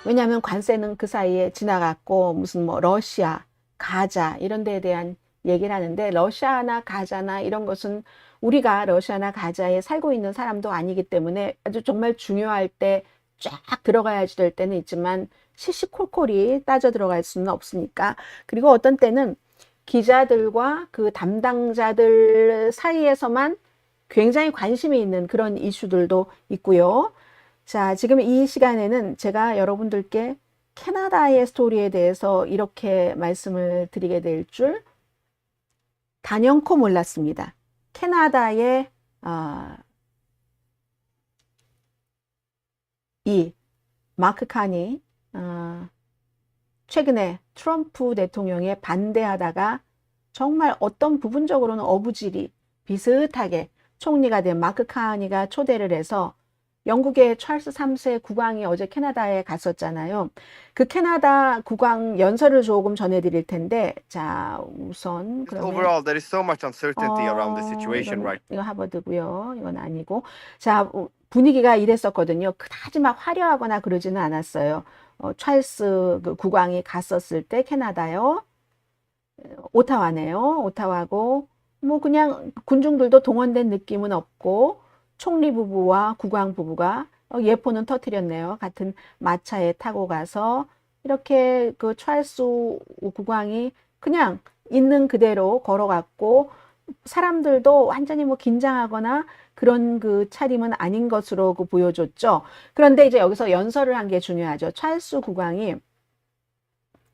왜냐하면 관세는 그 사이에 지나갔고 무슨 뭐 러시아, 가자 이런 데에 대한 얘기를 하는데 러시아나 가자나 이런 것은 우리가 러시아나 가자에 살고 있는 사람도 아니기 때문에 아주 정말 중요할 때 쫙 들어가야지 될 때는 있지만 시시콜콜이 따져 들어갈 수는 없으니까. 그리고 어떤 때는 기자들과 그 담당자들 사이에서만 굉장히 관심이 있는 그런 이슈들도 있고요. 자, 지금 이 시간에는 제가 여러분들께 캐나다의 스토리에 대해서 이렇게 말씀을 드리게 될 줄 단연코 몰랐습니다. 캐나다의 이 마크 카니 최근에 트럼프 대통령에 반대하다가 정말 어떤 부분적으로는 어부질이 비슷하게 총리가 된 마크 카니가 초대를 해서 영국의 찰스 3세 국왕이 어제 캐나다에 갔었잖아요. 그 캐나다 국왕 연설을 조금 전해드릴 텐데, 자 우선 그러면 Overall, there is so much uncertainty around the situation right 이거 하버드고요. 이건 아니고, 자 분위기가 이랬었거든요. 그다지 막 화려하거나 그러지는 않았어요. 찰스 그 국왕이 갔었을 때 캐나다요. 오타와네요. 오타와고 뭐 그냥 군중들도 동원된 느낌은 없고 총리 부부와 국왕 부부가 예포는 터뜨렸네요. 같은 마차에 타고 가서 이렇게 그 찰스 국왕이 그냥 있는 그대로 걸어갔고 사람들도 완전히 뭐 긴장하거나 그런 그 차림은 아닌 것으로 보여줬죠. 그런데 이제 여기서 연설을 한 게 중요하죠. 찰스 국왕이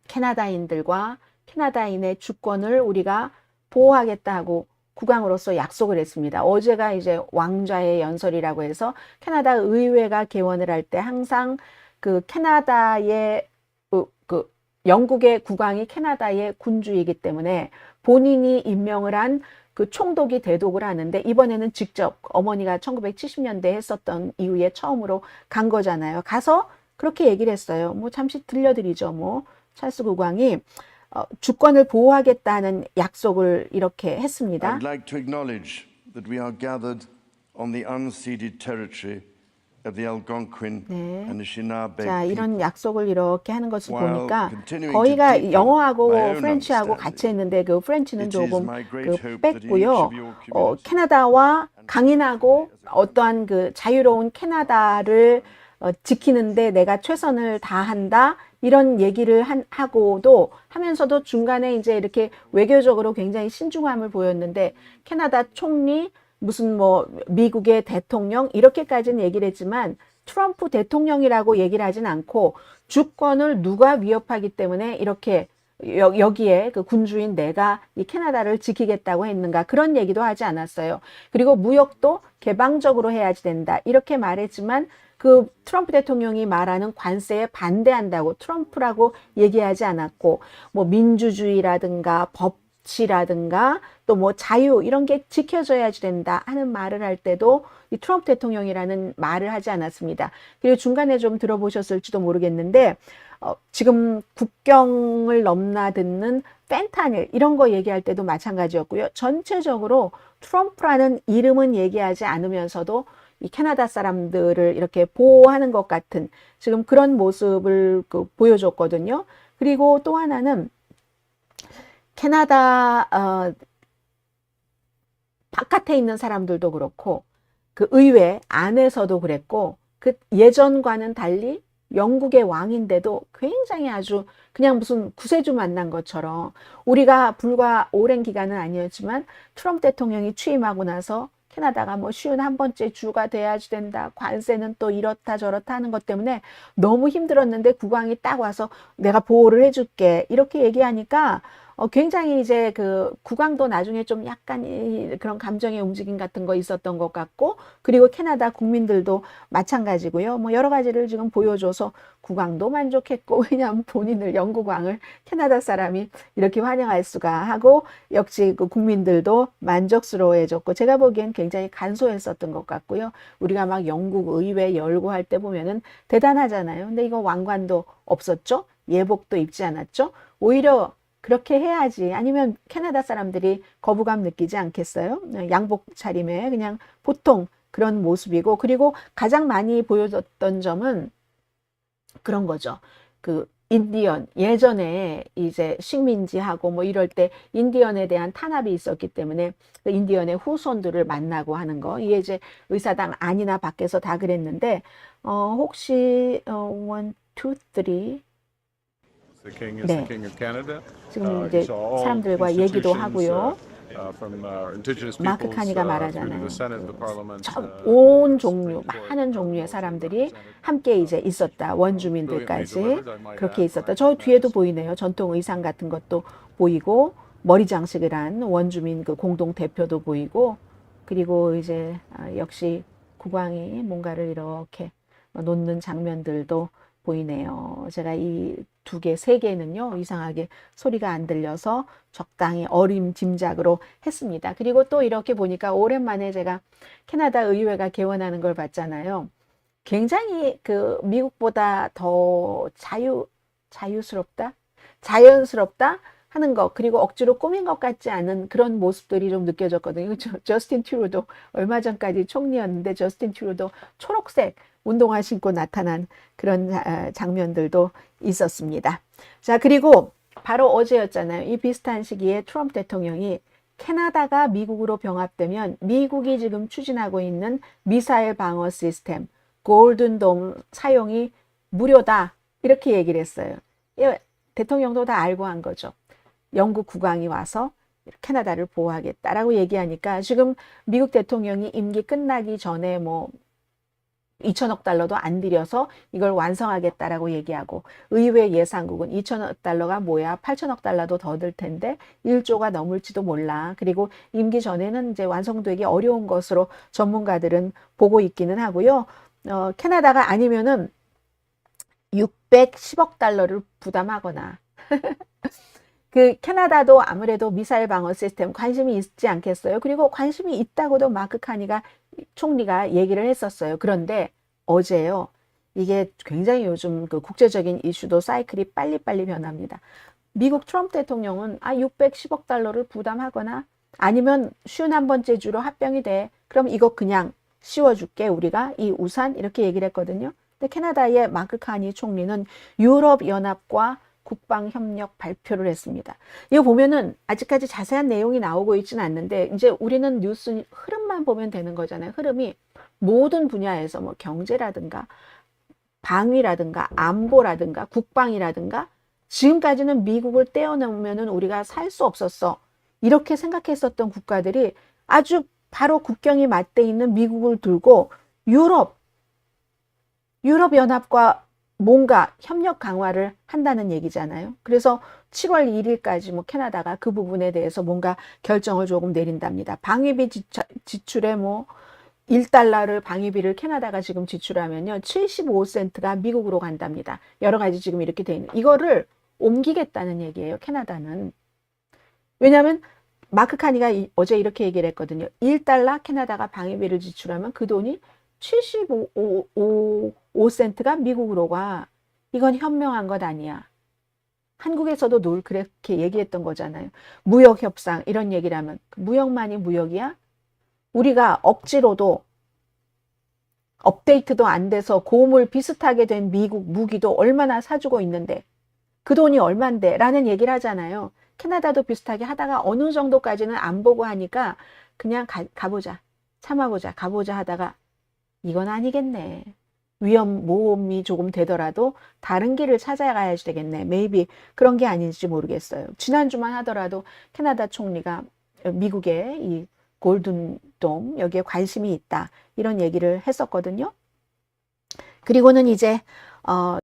캐나다인들과 캐나다인의 주권을 우리가 보호하겠다고 국왕으로서 약속을 했습니다. 어제가 이제 왕좌의 연설이라고 해서 캐나다 의회가 개원을 할 때 항상 그 캐나다의 그 영국의 국왕이 캐나다의 군주이기 때문에 본인이 임명을 한 그 총독이 대독을 하는데 이번에는 직접 어머니가 1970년대에 했었던 이후에 처음으로 간 거잖아요. 가서 그렇게 얘기를 했어요. 뭐 잠시 들려드리죠. 뭐 찰스 국왕이 주권을 보호하겠다는 약속을 이렇게 했습니다. I'd like to acknowledge that we are gathered on the unceded territory of the Algonquin and Anishinaabe 자, people. 이런 약속을 이렇게 하는 것을 While 보니까 continuing 거의가 to deepen 영어하고 my own 프렌치하고 understanding, 같이 했는데 그 프렌치는 it is 조금 my great hope that in each 뺐고요. of your communities 캐나다와 강인하고 어떠한 그 자유로운 캐나다를 지키는데 내가 최선을 다한다. 이런 얘기를 하고도 하면서도 중간에 이제 이렇게 외교적으로 굉장히 신중함을 보였는데 캐나다 총리 무슨 뭐 미국의 대통령 이렇게까지는 얘기를 했지만 트럼프 대통령이라고 얘기를 하진 않고 주권을 누가 위협하기 때문에 이렇게 여기에 그 군주인 내가 이 캐나다를 지키겠다고 했는가 그런 얘기도 하지 않았어요. 그리고 무역도 개방적으로 해야지 된다 이렇게 말했지만 그 트럼프 대통령이 말하는 관세에 반대한다고 트럼프라고 얘기하지 않았고 뭐 민주주의라든가 법치라든가 또 뭐 자유 이런 게 지켜져야지 된다 하는 말을 할 때도 이 트럼프 대통령이라는 말을 하지 않았습니다. 그리고 중간에 좀 들어보셨을지도 모르겠는데 지금 국경을 넘나드는 펜타닐 이런 거 얘기할 때도 마찬가지였고요. 전체적으로 트럼프라는 이름은 얘기하지 않으면서도 이 캐나다 사람들을 이렇게 보호하는 것 같은 지금 그런 모습을 보여줬거든요. 그리고 또 하나는 캐나다 바깥에 있는 사람들도 그렇고 그 의회 안에서도 그랬고 그 예전과는 달리 영국의 왕인데도 굉장히 아주 그냥 무슨 구세주 만난 것처럼 우리가 불과 오랜 기간은 아니었지만 트럼프 대통령이 취임하고 나서 캐나다가 뭐 51번째 주가 돼야지 된다. 관세는 또 이렇다 저렇다 하는 것 때문에 너무 힘들었는데 국왕이 딱 와서 내가 보호를 해줄게. 이렇게 얘기하니까 굉장히 이제 그 국왕도 나중에 좀 약간 그런 감정의 움직임 같은 거 있었던 것 같고 그리고 캐나다 국민들도 마찬가지고요. 뭐 여러 가지를 지금 보여줘서 국왕도 만족했고 왜냐하면 본인을 영국 왕을 캐나다 사람이 이렇게 환영할 수가 하고 역시 그 국민들도 만족스러워해졌고 제가 보기엔 굉장히 간소했었던 것 같고요. 우리가 막 영국 의회 열고 할 때 보면은 대단하잖아요. 근데 이거 왕관도 없었죠. 예복도 입지 않았죠. 오히려 그렇게 해야지. 아니면 캐나다 사람들이 거부감 느끼지 않겠어요? 양복 차림에 그냥 보통 그런 모습이고 그리고 가장 많이 보여줬던 점은 그런 거죠. 그 인디언 예전에 이제 식민지하고 뭐 이럴 때 인디언에 대한 탄압이 있었기 때문에 그 인디언의 후손들을 만나고 하는 거 이게 이제 의사당 안이나 밖에서 다 그랬는데 혹시 1, 2, 3 The king is 네. the king of Canada. 지금 이제 So all 사람들과 얘기도 institutions, 하고요. from indigenous 마크 peoples 카니가 through 말하잖아요. the Senate, the Parliament, 온 종류, 많은 종류의 사람들이 함께 이제 있었다. 원주민들까지 그렇게 있었다. 저 뒤에도 보이네요. 전통 의상 같은 것도 보이고 머리 장식을 한 원주민 그 공동 대표도 보이고 그리고 이제 역시 국왕이 뭔가를 이렇게 놓는 장면들도 보이네요. 제가 이 두 개, 세 개는요, 이상하게 소리가 안 들려서 적당히 어림짐작으로 했습니다. 그리고 또 이렇게 보니까 오랜만에 제가 캐나다 의회가 개원하는 걸 봤잖아요. 굉장히 그 미국보다 더 자유스럽다? 자연스럽다? 하는 것, 그리고 억지로 꾸민 것 같지 않은 그런 모습들이 좀 느껴졌거든요. 저스틴 트루도 얼마 전까지 총리였는데 저스틴 트루도 초록색 운동화 신고 나타난 그런 장면들도 있었습니다. 자, 그리고 바로 어제였잖아요. 이 비슷한 시기에 트럼프 대통령이 캐나다가 미국으로 병합되면 미국이 지금 추진하고 있는 미사일 방어 시스템 골든돔 사용이 무료다. 이렇게 얘기를 했어요. 대통령도 다 알고 한 거죠. 영국 국왕이 와서 캐나다를 보호하겠다라고 얘기하니까 지금 미국 대통령이 임기 끝나기 전에 뭐 2천억 달러도 안 들여서 이걸 완성하겠다라고 얘기하고 의회 예산국은 2천억 달러가 뭐야 8천억 달러도 더 들 텐데 1조가 넘을지도 몰라. 그리고 임기 전에는 이제 완성되기 어려운 것으로 전문가들은 보고 있기는 하고요. 캐나다가 아니면은 610억 달러를 부담하거나 그 캐나다도 아무래도 미사일 방어 시스템 관심이 있지 않겠어요? 그리고 관심이 있다고도 마크 카니가 총리가 얘기를 했었어요. 그런데 어제요. 이게 굉장히 요즘 그 국제적인 이슈도 사이클이 빨리빨리 변합니다. 미국 트럼프 대통령은 610억 달러를 부담하거나 아니면 51번째 주로 합병이 돼. 그럼 이거 그냥 씌워줄게. 우리가 이 우산 이렇게 얘기를 했거든요. 근데 캐나다의 마크 카니 총리는 유럽연합과 국방협력 발표를 했습니다. 이거 보면은 아직까지 자세한 내용이 나오고 있지는 않는데 이제 우리는 뉴스 흐름만 보면 되는 거잖아요. 흐름이 모든 분야에서 뭐 경제라든가 방위라든가 안보라든가 국방이라든가 지금까지는 미국을 떼어놓으면은 우리가 살 수 없었어. 이렇게 생각했었던 국가들이 아주 바로 국경이 맞대 있는 미국을 들고 유럽연합과 뭔가 협력 강화를 한다는 얘기잖아요. 그래서 7월 1일까지 뭐 캐나다가 그 부분에 대해서 뭔가 결정을 조금 내린답니다. 방위비 지출에 뭐 1달러를 방위비를 캐나다가 지금 지출하면요. 75센트가 미국으로 간답니다. 여러 가지 지금 이렇게 돼 있는 이거를 옮기겠다는 얘기예요. 캐나다는. 왜냐하면 마크 카니가 어제 이렇게 얘기를 했거든요. 1달러 캐나다가 방위비를 지출하면 그 돈이 75센트가 미국으로 가. 이건 현명한 것 아니야. 한국에서도 늘 그렇게 얘기했던 거잖아요. 무역 협상 이런 얘기를 하면 무역만이 무역이야? 우리가 억지로도 업데이트도 안 돼서 고물 비슷하게 된 미국 무기도 얼마나 사주고 있는데 그 돈이 얼만데 라는 얘기를 하잖아요. 캐나다도 비슷하게 하다가 어느 정도까지는 안 보고 하니까 그냥 가보자, 참아보자, 가보자 하다가 이건 아니겠네. 위험이 조금 되더라도 다른 길을 찾아가야 되겠네. maybe 그런 게 아닌지 모르겠어요. 지난주만 하더라도 캐나다 총리가 미국의 이 골든돔 여기에 관심이 있다. 이런 얘기를 했었거든요. 그리고는 이제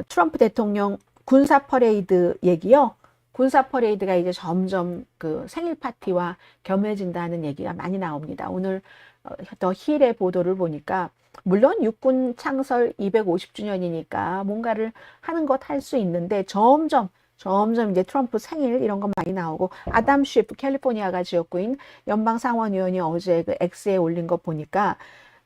트럼프 대통령 군사 퍼레이드 얘기요. 군사 퍼레이드가 이제 점점 그 생일 파티와 겸해진다는 얘기가 많이 나옵니다. 오늘 더 힐의 보도를 보니까 물론 육군 창설 250주년이니까 뭔가를 하는 것 할 수 있는데 점점 이제 트럼프 생일 이런 거 많이 나오고 아담 쉬프 캘리포니아가 지역구인 연방상원의원이 어제 그 X에 올린 거 보니까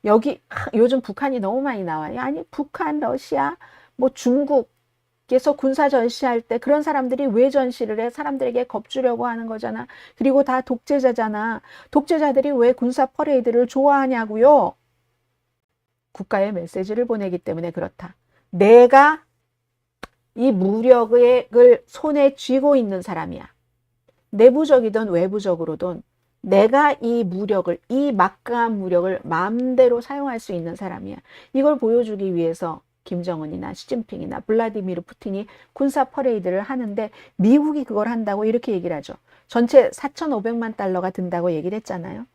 여기 요즘 북한이 너무 많이 나와요. 아니 북한, 러시아, 뭐 중국에서 군사 전시할 때 그런 사람들이 왜 전시를 해? 사람들에게 겁주려고 하는 거잖아. 그리고 다 독재자잖아. 독재자들이 왜 군사 퍼레이드를 좋아하냐고요? 국가에 메시지를 보내기 때문에 그렇다. 내가 이 무력을 손에 쥐고 있는 사람이야. 내부적이든 외부적으로든 내가 이 무력을, 이 막강한 무력을 마음대로 사용할 수 있는 사람이야. 이걸 보여주기 위해서 김정은이나 시진핑이나 블라디미르 푸틴이 군사 퍼레이드를 하는데 미국이 그걸 한다고 이렇게 얘기를 하죠. 전체 4,500만 달러가 든다고 얘기를 했잖아요.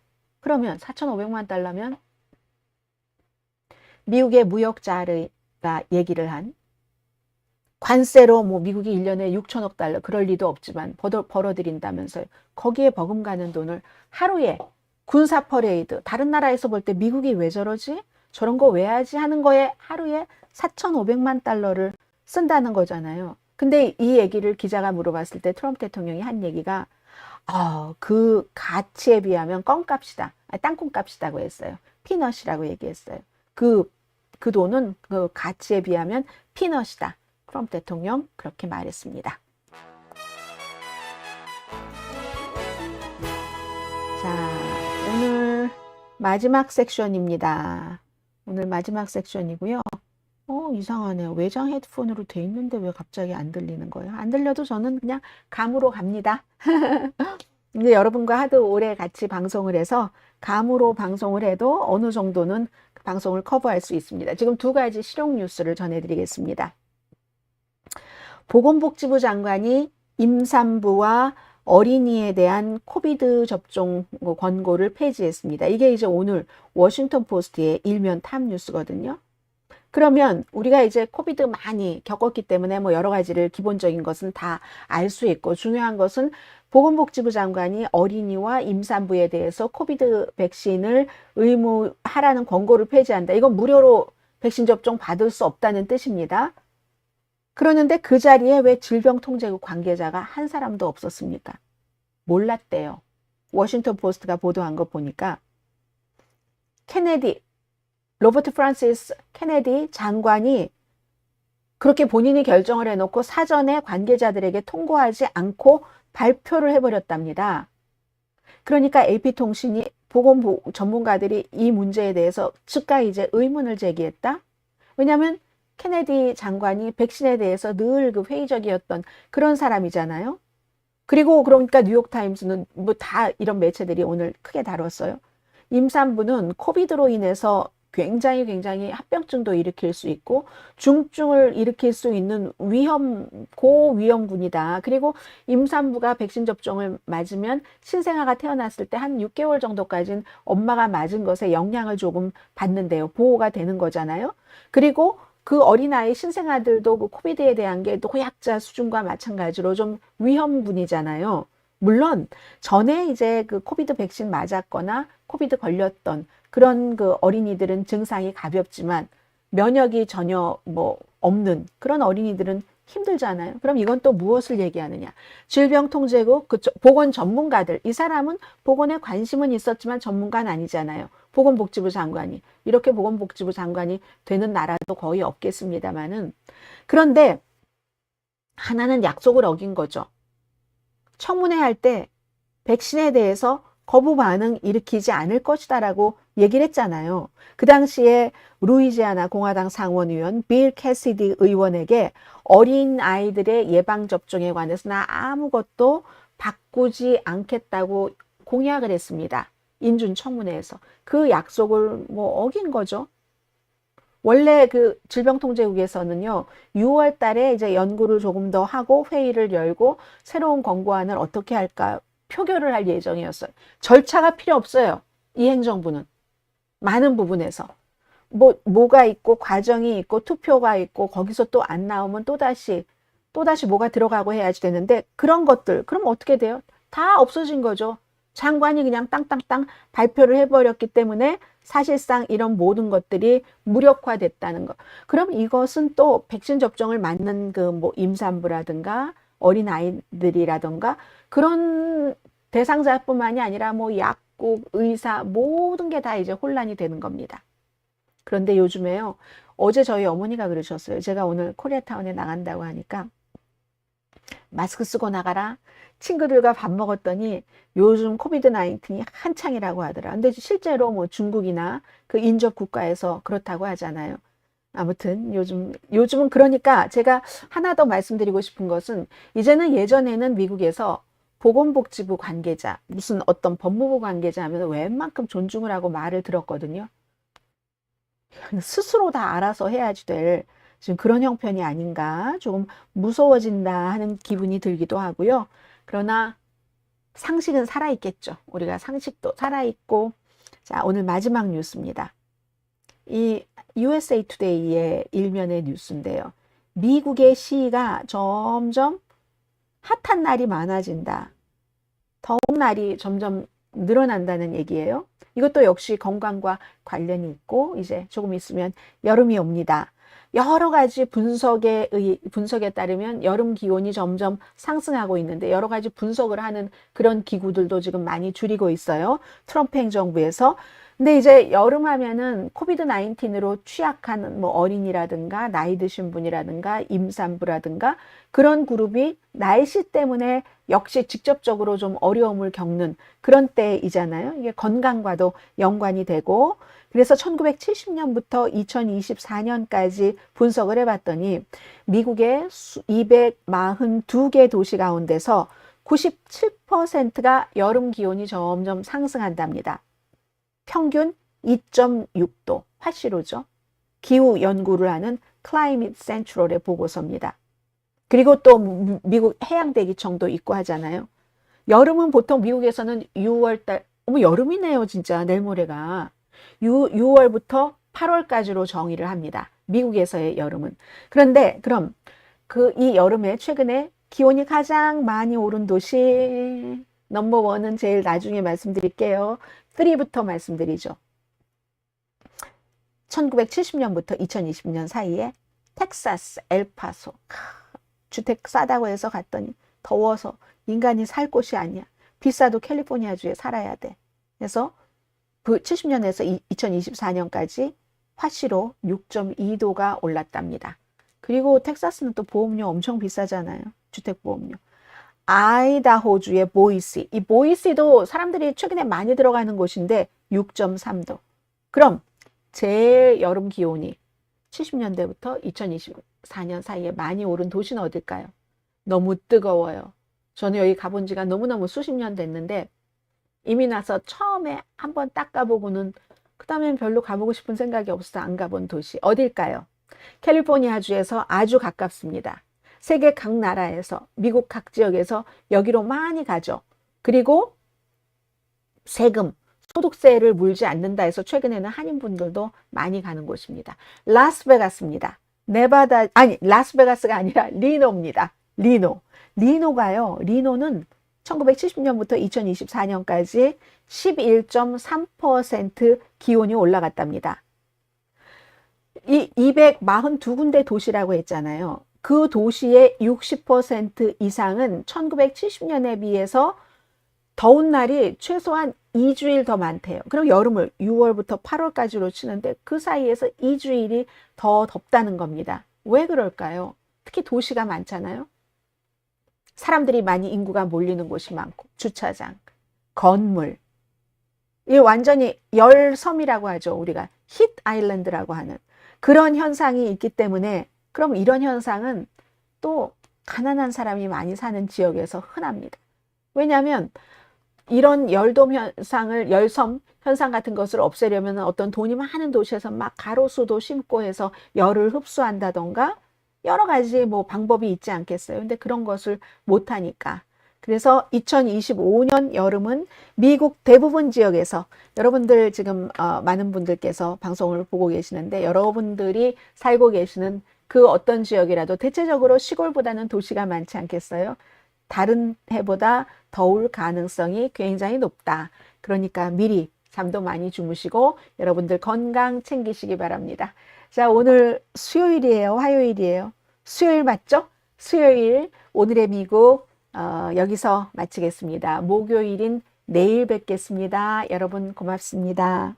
그러면 4,500만 달러면 미국의 무역자가 얘기를 한 관세로 뭐 미국이 1년에 6천억 달러 그럴 리도 없지만 벌어들인다면서요. 거기에 버금가는 돈을 하루에 군사 퍼레이드 다른 나라에서 볼 때 미국이 왜 저러지? 저런 거 왜 하지? 하는 거에 하루에 4,500만 달러를 쓴다는 거잖아요. 근데 이 얘기를 기자가 물어봤을 때 트럼프 대통령이 한 얘기가 그 가치에 비하면 껌값이다. 땅콩값이다고 했어요. 피넛이라고 얘기했어요. 그 돈은 그 가치에 비하면 피넛이다. 트럼프 대통령 그렇게 말했습니다. 자, 오늘 마지막 섹션입니다. 오늘 마지막 섹션이고요. 이상하네요. 외장 헤드폰으로 돼 있는데 왜 갑자기 안 들리는 거예요? 안 들려도 저는 그냥 감으로 갑니다. 근데 여러분과 하도 오래 같이 방송을 해서 감으로 방송을 해도 어느 정도는 방송을 커버할 수 있습니다. 지금 두 가지 실용 뉴스를 전해드리겠습니다. 보건복지부 장관이 임산부와 어린이에 대한 코비드 접종 권고를 폐지했습니다. 이게 이제 오늘 워싱턴 포스트의 일면 탑 뉴스거든요. 그러면 우리가 이제 코비드 많이 겪었기 때문에 뭐 여러 가지를 기본적인 것은 다 알 수 있고 중요한 것은 보건복지부 장관이 어린이와 임산부에 대해서 코비드 백신을 의무하라는 권고를 폐지한다. 이건 무료로 백신 접종 받을 수 없다는 뜻입니다. 그러는데 그 자리에 왜 질병통제국 관계자가 한 사람도 없었습니까? 몰랐대요. 워싱턴 포스트가 보도한 거 보니까 로버트 프란시스 케네디 장관이 그렇게 본인이 결정을 해놓고 사전에 관계자들에게 통보하지 않고 발표를 해버렸답니다. 그러니까 AP통신이 보건 전문가들이 이 문제에 대해서 즉각 이제 의문을 제기했다. 왜냐하면 케네디 장관이 백신에 대해서 늘 그 회의적이었던 그런 사람이잖아요. 그리고 그러니까 뉴욕타임스는 뭐 다 이런 매체들이 오늘 크게 다뤘어요. 임산부는 코비드로 인해서 굉장히 합병증도 일으킬 수 있고 중증을 일으킬 수 있는 고위험군이다. 그리고 임산부가 백신 접종을 맞으면 신생아가 태어났을 때 한 6개월 정도까지는 엄마가 맞은 것에 영향을 조금 받는데요. 보호가 되는 거잖아요. 그리고 그 어린아이 신생아들도 그 코비드에 대한 게 노약자 수준과 마찬가지로 좀 위험군이잖아요. 물론 전에 이제 그 코비드 백신 맞았거나 코비드 걸렸던 그런 그 어린이들은 증상이 가볍지만 면역이 전혀 뭐 없는 그런 어린이들은 힘들잖아요. 그럼 이건 또 무엇을 얘기하느냐? 질병통제국, 보건 전문가들. 이 사람은 보건에 관심은 있었지만 전문가는 아니잖아요. 보건복지부 장관이. 이렇게 보건복지부 장관이 되는 나라도 거의 없겠습니다만은. 그런데 하나는 약속을 어긴 거죠. 청문회 할 때 백신에 대해서 거부 반응 일으키지 않을 것이다라고 얘기를 했잖아요. 그 당시에 루이지아나 공화당 상원의원 빌 캐시디 의원에게 어린 아이들의 예방접종에 관해서 나 아무것도 바꾸지 않겠다고 공약을 했습니다. 인준청문회에서. 그 약속을 뭐 어긴 거죠. 원래 그 질병통제국에서는요, 6월 달에 이제 연구를 조금 더 하고 회의를 열고 새로운 권고안을 어떻게 할까 표결을 할 예정이었어요. 절차가 필요 없어요. 이 행정부는. 많은 부분에서. 뭐가 있고 과정이 있고 투표가 있고 거기서 또 안 나오면 또다시 뭐가 들어가고 해야지 되는데 그런 것들, 그럼 어떻게 돼요? 다 없어진 거죠. 장관이 그냥 땅땅땅 발표를 해버렸기 때문에 사실상 이런 모든 것들이 무력화됐다는 거. 그럼 이것은 또 백신 접종을 맞는 그 뭐 임산부라든가 어린 아이들이라든가 그런 대상자뿐만이 아니라 뭐 약국, 의사 모든 게 다 이제 혼란이 되는 겁니다. 그런데 요즘에요. 어제 저희 어머니가 그러셨어요. 제가 오늘 코리아타운에 나간다고 하니까 마스크 쓰고 나가라. 친구들과 밥 먹었더니 요즘 코비드 19이 한창이라고 하더라. 근데 실제로 뭐 중국이나 그 인접 국가에서 그렇다고 하잖아요. 아무튼 요즘은 그러니까 제가 하나 더 말씀드리고 싶은 것은 이제는 예전에는 미국에서 보건복지부 관계자, 무슨 어떤 법무부 관계자 하면 웬만큼 존중을 하고 말을 들었거든요. 스스로 다 알아서 해야지 될 지금 그런 형편이 아닌가 조금 무서워진다 하는 기분이 들기도 하고요. 그러나 상식은 살아있겠죠. 우리가 상식도 살아있고. 자, 오늘 마지막 뉴스입니다. 이 USA Today의 일면의 뉴스인데요. 미국의 시위가 점점 핫한 날이 많아진다. 더운 날이 점점 늘어난다는 얘기예요. 이것도 역시 건강과 관련이 있고 이제 조금 있으면 여름이 옵니다. 여러 가지 분석에 따르면 여름 기온이 점점 상승하고 있는데 여러 가지 분석을 하는 그런 기구들도 지금 많이 줄이고 있어요. 트럼프 행정부에서. 근데 이제 여름 하면은 코비드 19으로 취약한 뭐 어린이라든가 나이 드신 분이라든가 임산부라든가 그런 그룹이 날씨 때문에 역시 직접적으로 좀 어려움을 겪는 그런 때이잖아요. 이게 건강과도 연관이 되고 그래서 1970년부터 2024년까지 분석을 해봤더니 미국의 242개 도시 가운데서 97%가 여름 기온이 점점 상승한답니다. 평균 2.6도, 화씨로죠. 기후 연구를 하는 클라이밋 센트럴의 보고서입니다. 그리고 또 미국 해양대기청도 있고 하잖아요. 여름은 보통 미국에서는 6월달, 여름이네요 진짜 내일 모레가. 6월부터 8월까지로 정의를 합니다. 미국에서의 여름은. 그런데 그럼 이 여름에 최근에 기온이 가장 많이 오른 도시 넘버원은 제일 나중에 말씀드릴게요. 3부터 말씀드리죠. 1970년부터 2020년 사이에 텍사스, 엘파소. 주택 싸다고 해서 갔더니 더워서 인간이 살 곳이 아니야. 비싸도 캘리포니아주에 살아야 돼. 그래서 그 70년에서 2024년까지 화씨로 6.2도가 올랐답니다. 그리고 텍사스는 또 보험료 엄청 비싸잖아요. 주택보험료. 아이다호주의 보이시. 이 보이시도 사람들이 최근에 많이 들어가는 곳인데 6.3도. 그럼 제일 여름 기온이 70년대부터 2024년 사이에 많이 오른 도시는 어딜까요? 너무 뜨거워요. 저는 여기 가본 지가 너무너무 수십 년 됐는데 이미 나서 처음에 한번 딱 가보고는 그 다음엔 별로 가보고 싶은 생각이 없어서 안 가본 도시. 어딜까요? 캘리포니아주에서 아주 가깝습니다. 세계 각 나라에서 미국 각 지역에서 여기로 많이 가죠. 그리고 세금, 소득세를 물지 않는다 해서 최근에는 한인분들도 많이 가는 곳입니다. 라스베가스입니다. 라스베가스가 아니라 리노입니다. 리노가요. 리노는 1970년부터 2024년까지 11.3% 기온이 올라갔답니다. 이 242군데 도시라고 했잖아요. 그 도시의 60% 이상은 1970년에 비해서 더운 날이 최소한 2주일 더 많대요. 그럼 여름을 6월부터 8월까지로 치는데 그 사이에서 2주일이 더 덥다는 겁니다. 왜 그럴까요? 특히 도시가 많잖아요. 사람들이 많이 인구가 몰리는 곳이 많고 주차장, 건물. 이 완전히 열섬이라고 하죠. 우리가 힛 아일랜드라고 하는 그런 현상이 있기 때문에 그럼 이런 현상은 또 가난한 사람이 많이 사는 지역에서 흔합니다. 왜냐하면 이런 열돔 현상을 열섬 현상 같은 것을 없애려면 어떤 돈이 많은 도시에서 막 가로수도 심고 해서 열을 흡수한다던가 여러 가지 뭐 방법이 있지 않겠어요. 근데 그런 것을 못 하니까. 그래서 2025년 여름은 미국 대부분 지역에서 여러분들 지금 많은 분들께서 방송을 보고 계시는데 여러분들이 살고 계시는 그 어떤 지역이라도 대체적으로 시골보다는 도시가 많지 않겠어요? 다른 해보다 더울 가능성이 굉장히 높다. 그러니까 미리 잠도 많이 주무시고 여러분들 건강 챙기시기 바랍니다. 자, 오늘 수요일이에요? 화요일이에요? 수요일 맞죠? 수요일 오늘의 미국 여기서 마치겠습니다. 목요일인 내일 뵙겠습니다. 여러분 고맙습니다.